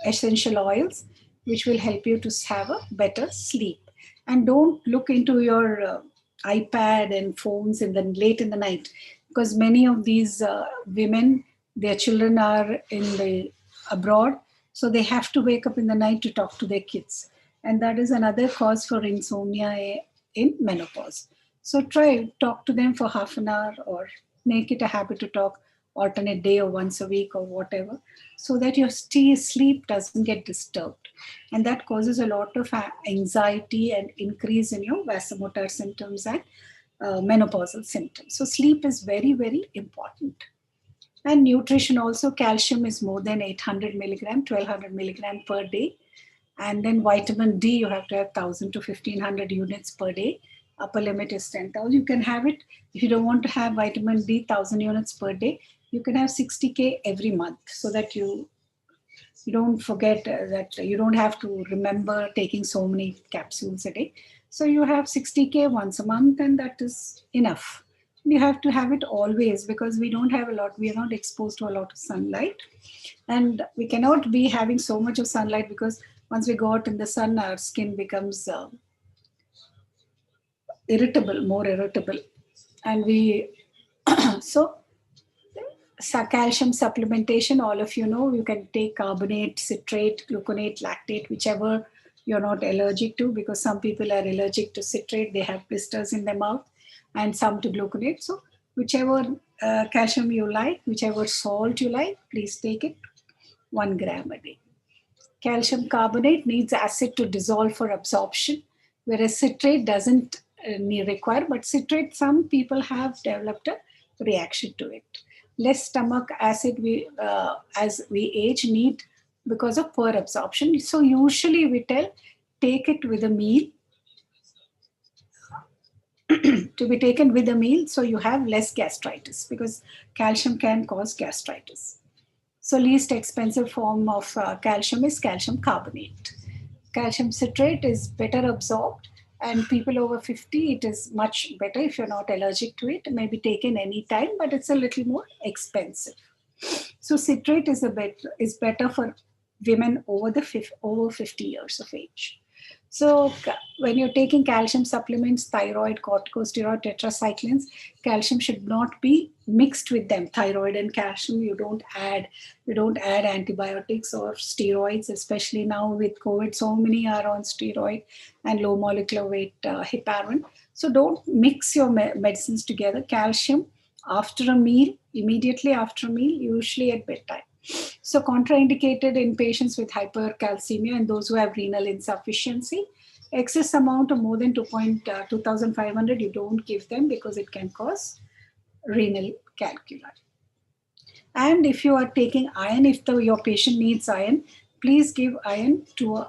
essential oils, which will help you to have a better sleep. And don't look into your iPad and phones in the late in the night, because many of these women, their children are in the abroad, so they have to wake up in the night to talk to their kids, and that is another cause for insomnia in menopause. So try talk to them for half an hour, or make it a habit to talk alternate day or once a week or whatever, so that your sleep doesn't get disturbed. And that causes a lot of anxiety and increase in your vasomotor symptoms and menopausal symptoms. So sleep is very, very important. And nutrition also, calcium is more than 800 milligram, 1200 milligram per day. And then vitamin D, you have to have 1000 to 1500 units per day. Upper limit is 10,000. You can have it, if you don't want to have vitamin D 1000 units per day, you can have 60K every month, so that you don't forget that you don't have to remember taking so many capsules a day. So you have 60K once a month, and that is enough. You have to have it always, because we don't have a lot, we are not exposed to a lot of sunlight, and we cannot be having so much of sunlight, because once we go out in the sun, our skin becomes more irritable. And we, so calcium supplementation, all of you know, you can take carbonate, citrate, gluconate, lactate, whichever you're not allergic to, because some people are allergic to citrate, they have blisters in their mouth, and some to gluconate. So whichever calcium you like, whichever salt you like, please take it 1 gram a day. Calcium carbonate needs acid to dissolve for absorption, whereas citrate doesn't require, but citrate, some people have developed a reaction to it. Less stomach acid as we age need, because of poor absorption. So usually we tell, take it with a meal, to be taken with a meal, so you have less gastritis, because calcium can cause gastritis. So least expensive form of calcium is calcium carbonate. Calcium citrate is better absorbed, and people over 50, it is much better. If you're not allergic to it, it may be taken anytime, but it's a little more expensive. So citrate is better for women over 50 years of age. So when you're taking calcium supplements, thyroid, corticosteroid, tetracyclines, calcium should not be mixed with them. Thyroid and calcium, you don't add antibiotics or steroids, especially now with COVID, so many are on steroid and low molecular weight heparin. So don't mix your medicines together. Calcium after a meal, immediately after a meal, usually at bedtime. So contraindicated in patients with hypercalcemia and those who have renal insufficiency. Excess amount of more than 2,500, you don't give them, because it can cause renal calculi. And if you are taking iron, if your patient needs iron, please give iron to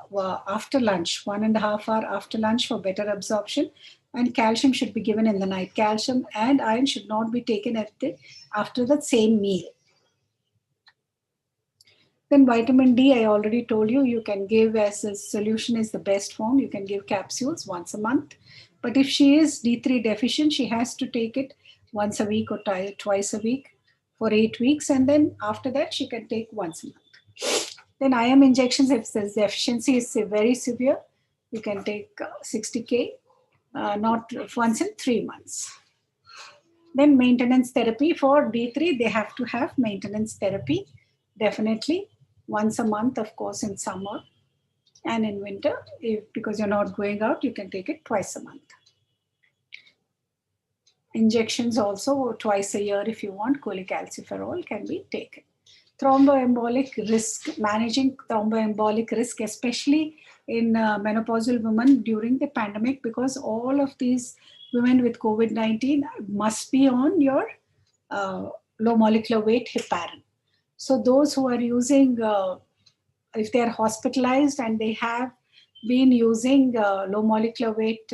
after lunch, 1.5 hours after lunch, for better absorption. And calcium should be given in the night. Calcium and iron should not be taken after the same meal. Then vitamin D, I already told you, you can give as a solution is the best form. You can give capsules once a month. But if she is D3 deficient, she has to take it once a week or twice a week for 8 weeks. And then after that, she can take once a month. Then IM injections, if the deficiency is very severe, you can take 60K, not once in 3 months. Then maintenance therapy for D3, they have to have maintenance therapy, definitely once a month, of course, in summer. And in winter, because you're not going out, you can take it twice a month. Injections also twice a year if you want. Cholecalciferol can be taken. Thromboembolic risk, managing thromboembolic risk, especially in menopausal women during the pandemic, because all of these women with COVID-19 must be on your low molecular weight heparin. So those who are using, if they are hospitalized and they have been using low molecular weight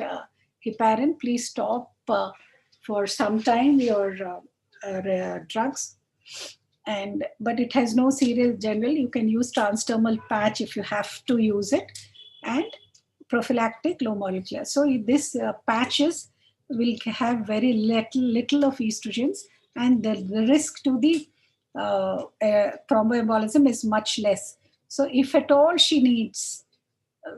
heparin, please stop for some time your drugs. But it has no serious general. You can use transdermal patch if you have to use it, and prophylactic low molecular. So this patches will have very little of estrogens, and the risk to the thromboembolism is much less. So if at all she needs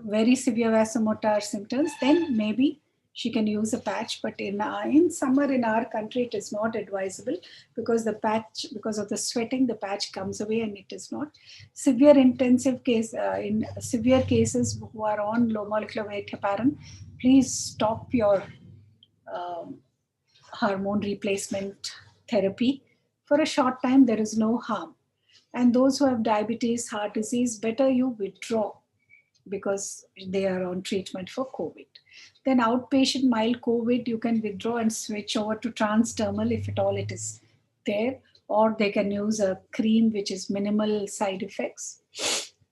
very severe vasomotor symptoms, then maybe she can use a patch. But in summer in our country, it is not advisable, because the patch, because of the sweating, the patch comes away, and it is not. Severe intensive case, in severe cases who are on low molecular weight heparin, please stop your hormone replacement therapy for a short time. There is no harm. And those who have diabetes, heart disease, better you withdraw, because they are on treatment for COVID. Then outpatient mild COVID, you can withdraw and switch over to transdermal if at all it is there, or they can use a cream which is minimal side effects.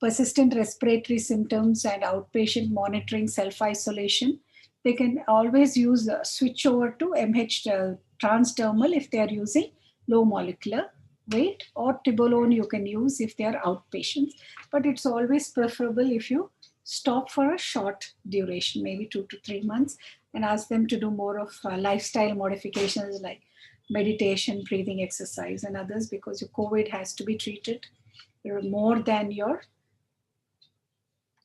Persistent respiratory symptoms and outpatient monitoring, self-isolation, they can always use switch over to MH transdermal if they are using low molecular weight, or tibolone you can use if they are outpatients. But it's always preferable if you stop for a short duration, maybe 2 to 3 months, and ask them to do more of lifestyle modifications like meditation, breathing exercise, and others, because your COVID has to be treated more than your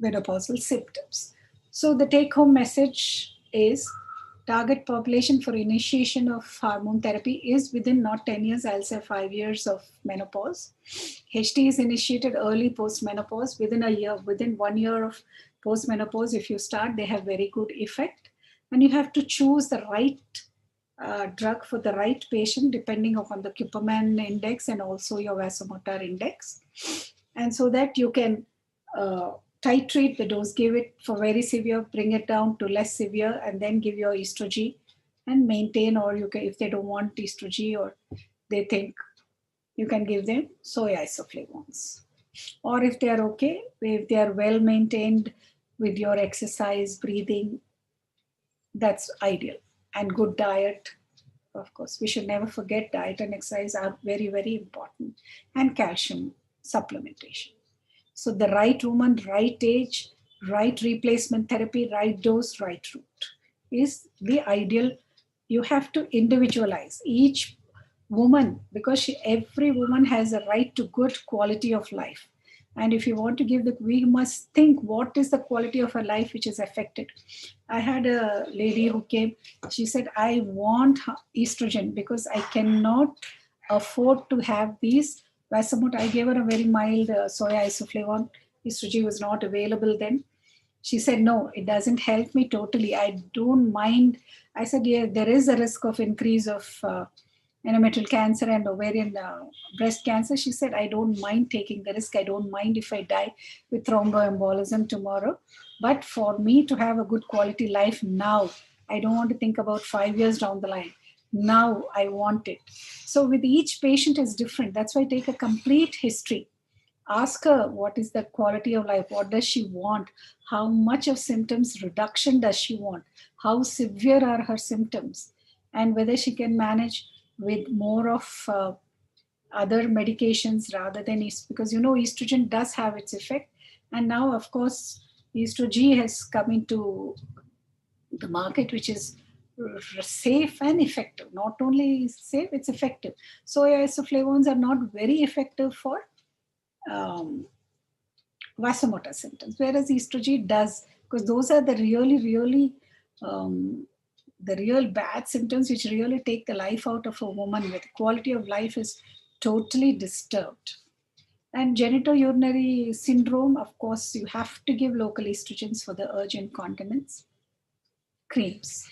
menopausal symptoms. So the take-home message is target population for initiation of hormone therapy is within not 10 years, I'll say 5 years of menopause. HT is initiated early post-menopause, within a year, within 1 year of post-menopause. If you start, they have very good effect. And you have to choose the right drug for the right patient, depending upon the Kupperman index and also your vasomotor index. And so that you can titrate the dose, give it for very severe, bring it down to less severe, and then give your estrogen and maintain. Or you can, if they don't want estrogen, or they think, you can give them soy isoflavones. Or if they are okay, if they are well maintained with your exercise, breathing, that's ideal. And good diet, of course. We should never forget diet and exercise are very, very important. And calcium supplementation. So the right woman, right age, right replacement therapy, right dose, right route is the ideal. You have to individualize each woman, because every woman has a right to good quality of life. And if you want to give we must think what is the quality of her life which is affected. I had a lady who came, she said, I want estrogen because I cannot afford to have these vasomotor. I gave her a very mild soy isoflavone. Estrogen was not available then. She said, no, it doesn't help me totally. I don't mind. I said, yeah, there is a risk of increase of endometrial cancer and ovarian breast cancer. She said, I don't mind taking the risk. I don't mind if I die with thromboembolism tomorrow. But for me to have a good quality life now, I don't want to think about 5 years down the line. Now I want it. So with each patient is different. That's why I take a complete history. Ask her what is the quality of life, what does she want, how much of symptoms reduction does she want, how severe are her symptoms, and whether she can manage with more of other medications rather than because estrogen does have its effect. And now, of course, estrogen has come into the market, which is safe and effective. Not only safe, it's effective. Soy isoflavones are not very effective for um, vasomotor symptoms, whereas estrogen does, because those are the really um, the real bad symptoms which really take the life out of a woman, with quality of life is totally disturbed. And genitourinary syndrome, of course, you have to give local estrogens for the urge incontinence creams.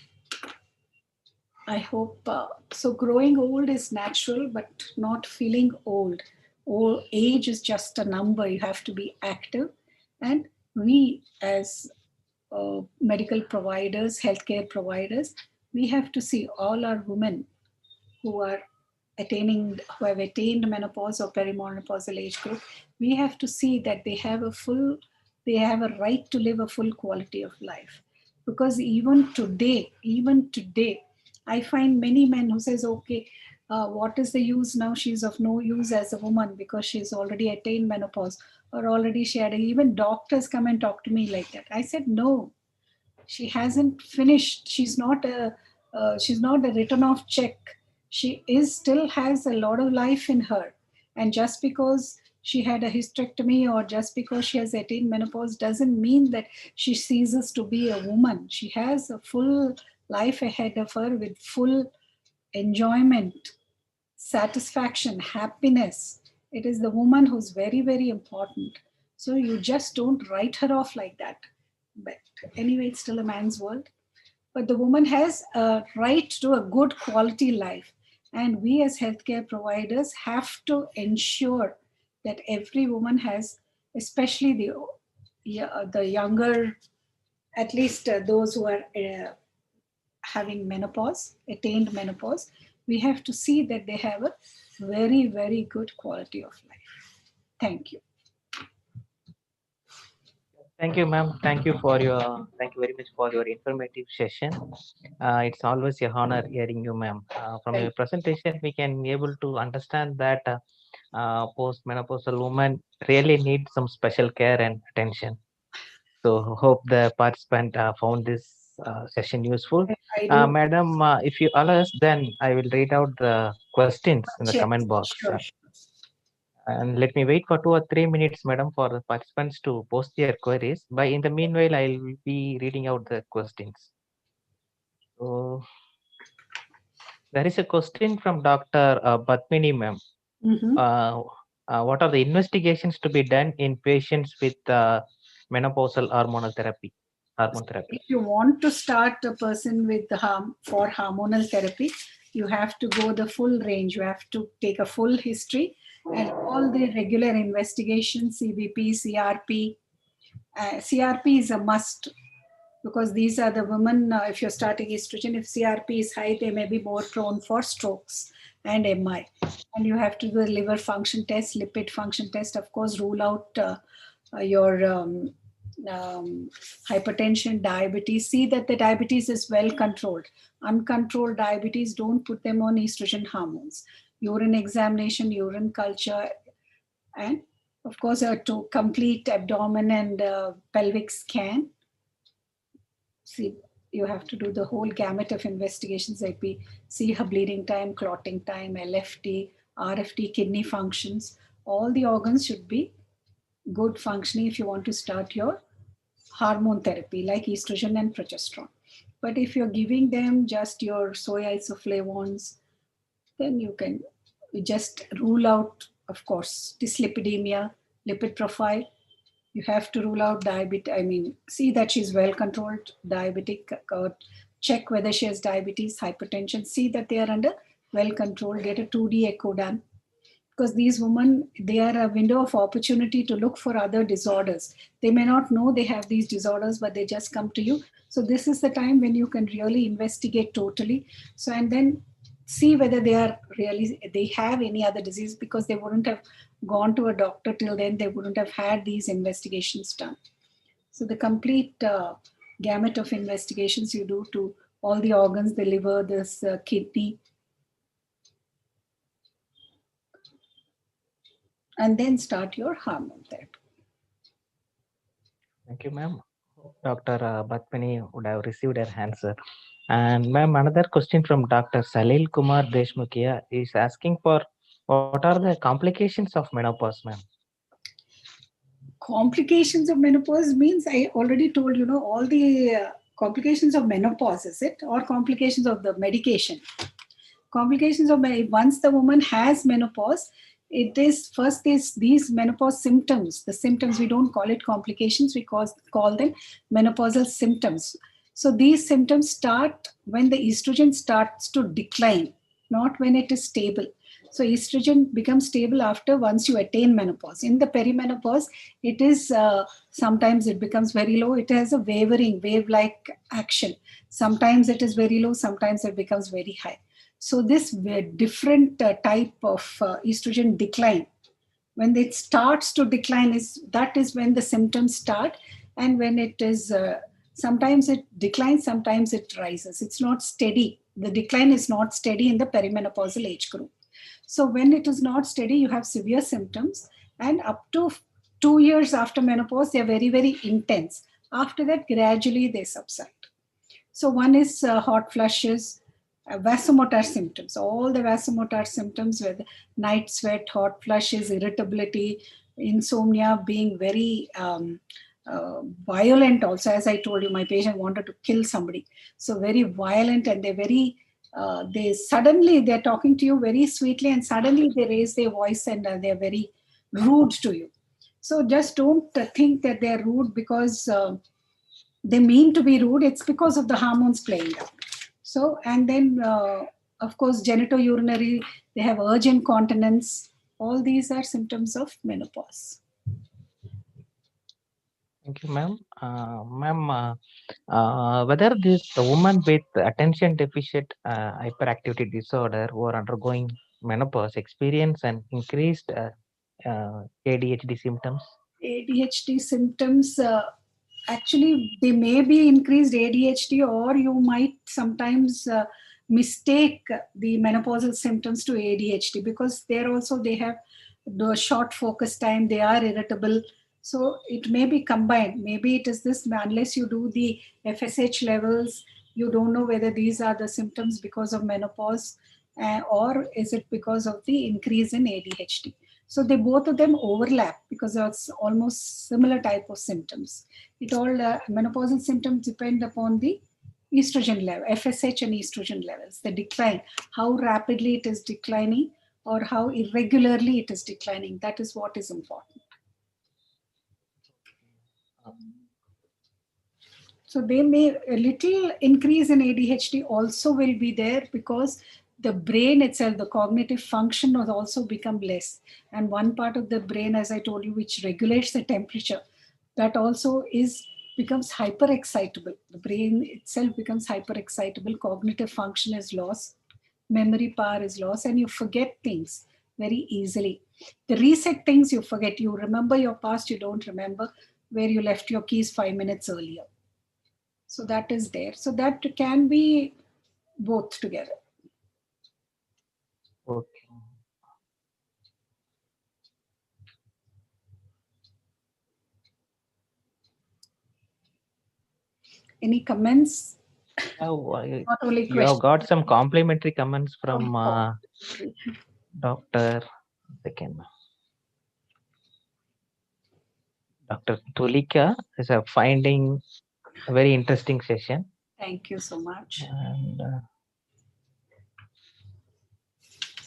I hope so. Growing old is natural, but not feeling old. Old age is just a number. You have to be active, and we as medical providers, healthcare providers, we have to see all our women who are who have attained menopause or perimenopausal age group. We have to see that they have a right to live a full quality of life. Because even today, I find many men who says, okay, what is the use now? She's of no use as a woman because she's already attained menopause, or already she had, even doctors come and talk to me like that. I said, no, she hasn't finished. She's not a written off check. She is still has a lot of life in her. And just because she had a hysterectomy or just because she has attained menopause doesn't mean that she ceases to be a woman. She has a full life ahead of her with full enjoyment, satisfaction, happiness. It is the woman who's very important. So you just don't write her off like that. But anyway, it's still a man's world. But the woman has a right to a good quality life. And we as healthcare providers have to ensure that every woman has, especially the younger, at least those who are having menopause, attained menopause, we have to see that they have a very good quality of life. Thank you. Thank you, ma'am. Thank you very much for your informative session. It's always a honor hearing you, ma'am. From your presentation, we can able to understand that postmenopausal women really need some special care and attention. So hope the participant found this session useful. I do. Madam, if you allow us, then I will read out the questions in the Yes, comment box. sure. And let me wait for 2 or 3 minutes, madam, for the participants to post their queries. By in the meanwhile, I will be reading out the questions. So there is a question from Dr. Batmini, ma'am. Mhm. What are the investigations to be done in patients with menopausal hormonal therapy? If you want to start a person with for hormonal therapy, you have to go the full range. You have to take a full history and all the regular investigations, CBP, CRP. CRP is a must because these are the women, if you're starting estrogen, if CRP is high, they may be more prone for strokes and MI. And you have to do a liver function test, lipid function test, of course, rule out your hypertension, diabetes. See that the diabetes is well controlled. Uncontrolled diabetes, don't put them on estrogen hormones. Urine examination, urine culture, and of course, a complete abdomen and pelvic scan. See, you have to do the whole gamut of investigations, like see her bleeding time, clotting time, LFT, RFT, kidney functions. All the organs should be good functioning if you want to start your hormone therapy like estrogen and progesterone. But if you're giving them just your soy isoflavones, then you can just rule out, of course, dyslipidemia, lipid profile. You have to rule out diabetes. I mean, see that she's well controlled diabetic, check whether she has diabetes, hypertension, see that they are under well controlled, get a 2D echo done. Because these women, they are a window of opportunity to look for other disorders. They may not know they have these disorders, but they just come to you. So this is the time when you can really investigate totally. So, and then see whether they have any other disease, because they wouldn't have gone to a doctor till then. They wouldn't have had these investigations done. So the complete gamut of investigations you do to all the organs, the liver, this kidney, and then start your hormone therapy. Thank you, ma'am. Dr. Batmani would have received her answer. And ma'am, another question from Dr. Salil Kumar Deshmukhia is asking for what are the complications of menopause, ma'am? Complications of menopause means I already told all the complications of menopause, is it, or complications of the medication? Complications of once the woman has menopause, it is first is these menopause symptoms. The symptoms, we don't call it complications, we call them menopausal symptoms. So these symptoms start when the estrogen starts to decline, not when it is stable. So estrogen becomes stable after once you attain menopause. In the perimenopause, it is sometimes it becomes very low. It has a wavering, wave-like action. Sometimes it is very low, sometimes it becomes very high. So this different type of estrogen decline, when it starts to decline, is when the symptoms start, and when it is sometimes it declines, sometimes it rises. It's not steady. The decline is not steady in the perimenopausal age group. So when it is not steady, you have severe symptoms, and up to 2 years after menopause, they are very, very intense. After that, gradually they subside. So one is hot flushes, vasomotor symptoms, all the vasomotor symptoms with night sweat, hot flushes, irritability, insomnia, being very violent also. As I told you, my patient wanted to kill somebody. So very violent, and they're very, they're talking to you very sweetly, and suddenly they raise their voice, and they're very rude to you. So just don't think that they're rude because they mean to be rude. It's because of the hormones playing out. So, and then of course genitourinary, they have urge incontinence. All these are symptoms of menopause. Thank you, ma'am. Whether this the woman with attention deficit hyperactivity disorder who are undergoing menopause experience and increased ADHD symptoms? ADHD symptoms, actually they may be increased ADHD, or you might sometimes mistake the menopausal symptoms to ADHD, because there also they have the short focus time, they are irritable. So it may be combined. Maybe it is this, unless you do the FSH levels, you don't know whether these are the symptoms because of menopause or is it because of the increase in ADHD. So they both of them overlap because it's almost similar type of symptoms. It all menopausal symptoms depend upon the estrogen level, FSH and estrogen levels, the decline, how rapidly it is declining or how irregularly it is declining. That is what is important. So they may, a little increase in ADHD also will be there because the brain itself, the cognitive function has also become less. And one part of the brain, as I told you, which regulates the temperature, that also becomes hyperexcitable. The brain itself becomes hyperexcitable. Cognitive function is lost, memory power is lost, and you forget things very easily. The reset things you forget. You remember your past, you don't remember where you left your keys 5 minutes earlier. So that is there. So that can be both together. Okay. Any comments? Oh, Not only you have questions. got some complimentary comments from Oh, Dr. Dr. Tulika is finding a very interesting session. thank you so much. And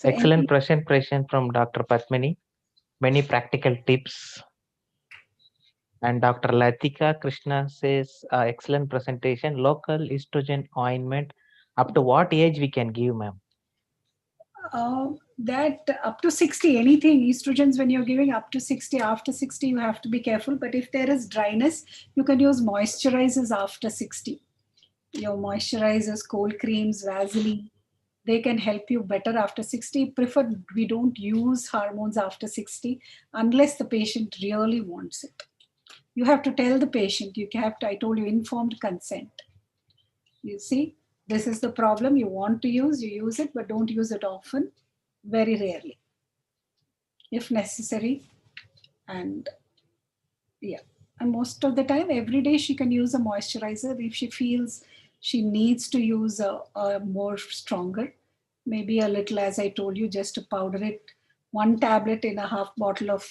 So excellent presentation from Dr. Patmani. Many practical tips. And Dr. Latika Krishna says, excellent presentation. Local estrogen ointment. Up to what age we can give, ma'am? That up to 60, anything estrogens when you're giving up to 60, after 60 you have to be careful. But if there is dryness, you can use moisturizers after 60. Your moisturizers, cold creams, Vaseline, they can help you better after 60. We don't use hormones after 60 unless the patient really wants it. You have to tell the patient, you have to, I told you, informed consent. You see, this is the problem you want to use, you use it, but don't use it often, very rarely, if necessary. And yeah, and most of the time, every day she can use a moisturizer. If she feels she needs to use a more stronger, maybe a little, as I told you, just to powder it, one tablet in a half bottle of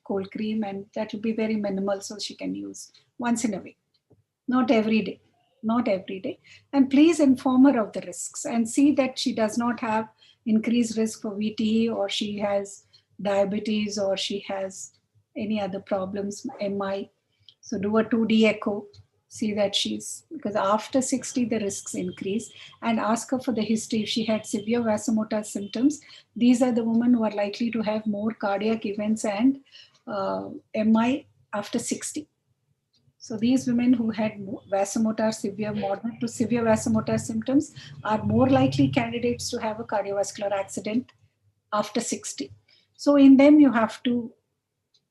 cold cream, and that will be very minimal, so she can use once in a week, not every day, not every day. And please inform her of the risks and see that she does not have increased risk for VTE, or she has diabetes, or she has any other problems, MI. So do a 2D echo, see that she's, because after 60 the risks increase, and ask her for the history. If she had severe vasomotor symptoms, these are the women who are likely to have more cardiac events and MI after 60. So these women who had vasomotor, severe, moderate to severe vasomotor symptoms are more likely candidates to have a cardiovascular accident after 60. So in them you have to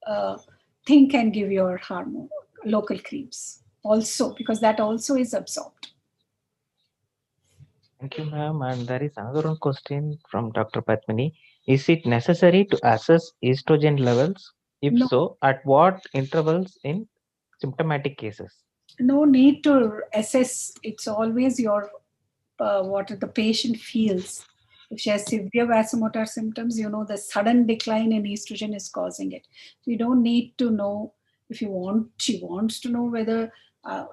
uh, think and give your hormone local creams also, because that also is absorbed. Thank you, ma'am. And there is another one question from Dr. Patmani. Is it necessary to assess estrogen levels? If No, so, at what intervals in symptomatic cases? no need to assess. It's always your what the patient feels. If she has severe vasomotor symptoms, you know the sudden decline in estrogen is causing it. We don't need to know. If you want, she wants to know whether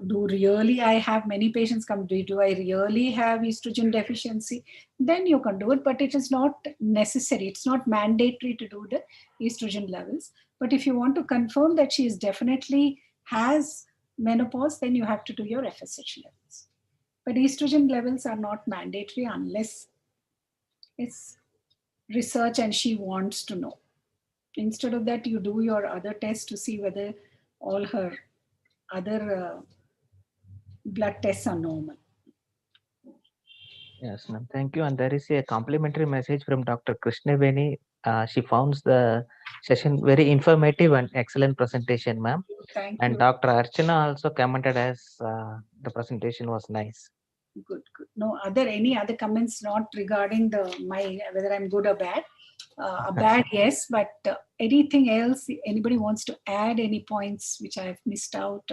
do really I have, many patients come, do I really have estrogen deficiency? Then you can do it, but it is not necessary. It's not mandatory to do the estrogen levels. But if you want to confirm that she is definitely has menopause, then you have to do your FSH levels. But estrogen levels are not mandatory unless it's research and she wants to know. Instead of that, you do your other tests to see whether all her other blood tests are normal. Yes, ma'am. Thank you. And there is a complimentary message from Dr. Krishnaveni. She found the session very informative and excellent presentation, ma'am. Thank And you. Dr. Archana also commented as the presentation was nice. Good, good. No other, any other comments, not regarding the my whether I'm good or bad. Bad, yes, but anything else? Anybody wants to add any points which I've missed out?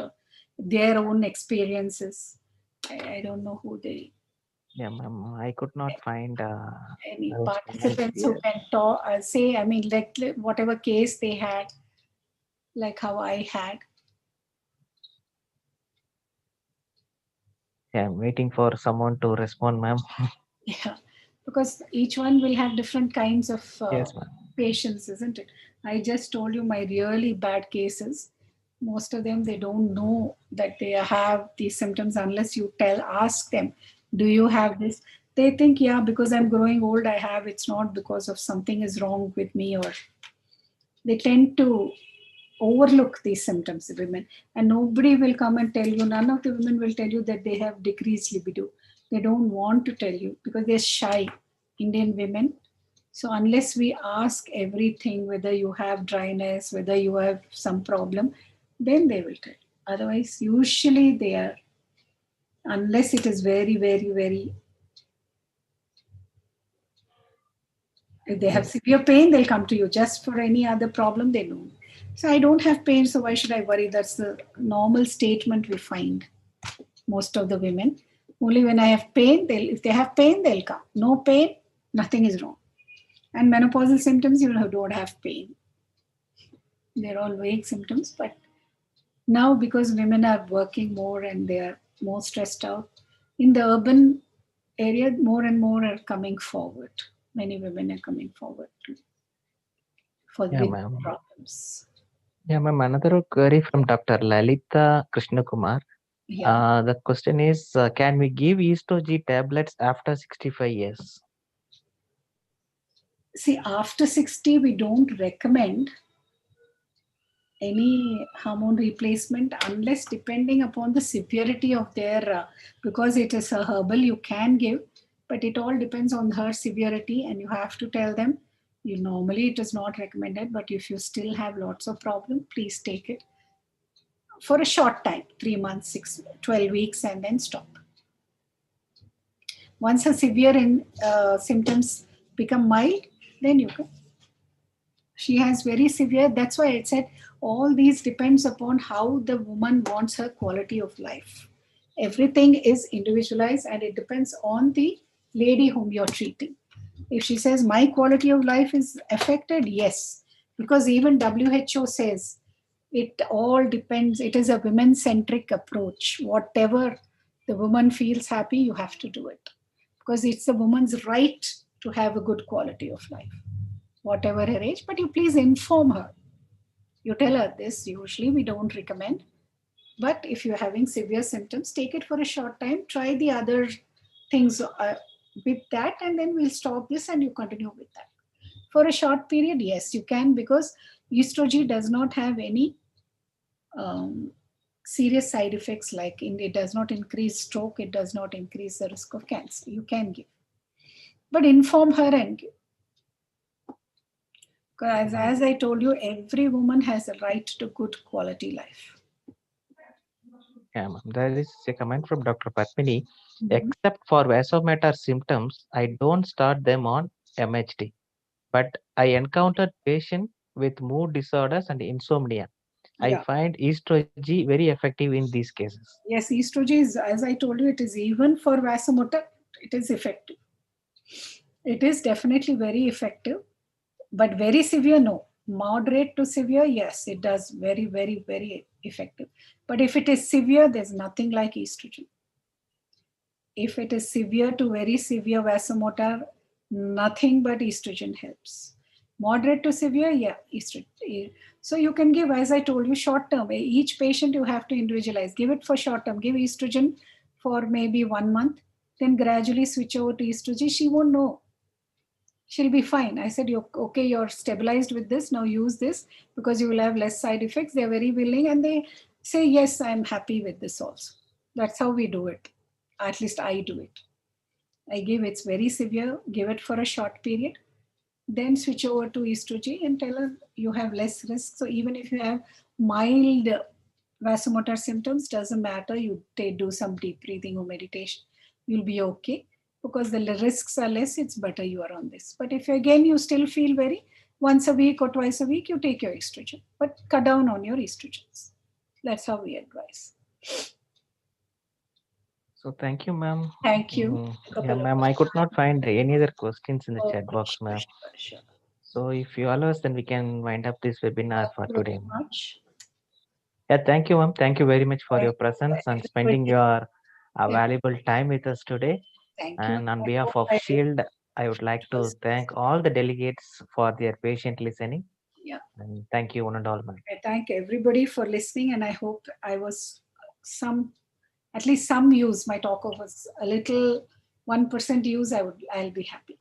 Their own experiences. I don't know who they. Yeah, ma'am. I could not find Any those comments participants who here. can talk, say, I mean, like whatever case they had, like how I had. Yeah, I'm waiting for someone to respond, ma'am. Yeah, because each one will have different kinds of Yes, ma'am. patients, isn't it? I just told you my really bad cases. Most of them, they don't know that they have these symptoms unless you ask them, do you have this? They think, yeah, because I'm growing old, I have. It's not because of something is wrong with me, or they tend to overlook these symptoms, the women. And nobody will come and tell you, none of the women will tell you that they have decreased libido. They don't want to tell you because they're shy, Indian women. So unless we ask everything, whether you have dryness, whether you have some problem, then they will tell you. Otherwise, usually they are, unless it is very, very, very, if they have Yes. severe pain, they'll come to you. Just for any other problem, they don't. So I don't have pain, so why should I worry? That's the normal statement we find most of the women. Only when I have pain, if they have pain, they'll come. No pain, nothing is wrong. And menopausal symptoms, you don't have pain. They're all vague symptoms. But now, because women are working more and they are more stressed out, in the urban area, more and more are coming forward. Many women are coming forward Yeah, with ma'am. problems. Yeah, ma'am. Another query from Dr. Lalita Krishnakumar. Yeah. The question is, can we give Esto-G tablets after 65 years? See, after 60, we don't recommend any hormone replacement unless depending upon the severity of their, because it is a herbal, you can give, but it all depends on her severity, and you have to tell them, you normally it is not recommended, but if you still have lots of problem, please take it. for a short time, 3 months, 12 weeks, and then stop. Once her severe symptoms become mild, then you can. She has very severe, that's why I said all these depends upon how the woman wants her quality of life. Everything is individualized and it depends on the lady whom you're treating. If she says my quality of life is affected, yes, because even WHO says it all depends, it is a women centric approach. Whatever the woman feels happy, you have to do it, because it's the woman's right to have a good quality of life, whatever her age. But you please inform her. You tell her this, usually we don't recommend, but if you're having severe symptoms, take it for a short time, try the other things with that, and then we'll stop this and you continue with that. For a short period, yes, you can, because estrogen does not have any serious side effects, like it does not increase stroke, it does not increase the risk of cancer. You can give, but inform her and give. Because as I told you, every woman has a right to good quality life. Yeah, ma'am. There is a comment from Dr. Patmini. Mhm. Except for vasomotor symptoms, I don't start them on MHD. But I encountered patients with mood disorders and insomnia. I Yeah. find estrogen very effective in these cases. Yes, estrogen is, as I told you, it is even for vasomotor, it is effective. It is definitely very effective, but very severe, no. Moderate to severe, yes, it does very, very, very effective. But if it is severe, there's nothing like estrogen. If it is severe to very severe vasomotor, nothing but estrogen helps. Moderate to severe, yeah, estrogen. So you can give, as I told you, short term. Each patient you have to individualize. Give it for short term. Give estrogen for maybe 1 month, then gradually switch over to estrogen. She won't know. She'll be fine. I said, you're okay, you're stabilized with this. Now use this because you will have less side effects. They're very willing and they say, yes, I'm happy with this also. That's how we do it. At least I do it. I give, it's very severe, give it for a short period, then switch over to estrogen and tell her you have less risk. So even if you have mild vasomotor symptoms, doesn't matter. You do some deep breathing or meditation, you'll be okay because the risks are less. It's better you are on this. But if again you still feel very, once a week or twice a week, you take your estrogen, but cut down on your estrogens. That's how we advise. So thank you, ma'am. Thank you. Mm, A yeah, couple of ma'am. I could not find any other questions in the Oh, chat box, sure, ma'am. sure. So if you allow us, then we can wind up this webinar Thank for you today, very ma'am. much. Yeah, thank you, ma'am. Thank you very much for your Thank presence and spending everybody. your Yeah, valuable time with us today. thank you. And on I behalf hope of I Shield, I would like to was, thank all the delegates for their patient listening. yeah. And thank you, one and all, ma'am. I thank everybody for listening, and I hope I was some, at least some use. My talk was a little 1% use. I'll be happy.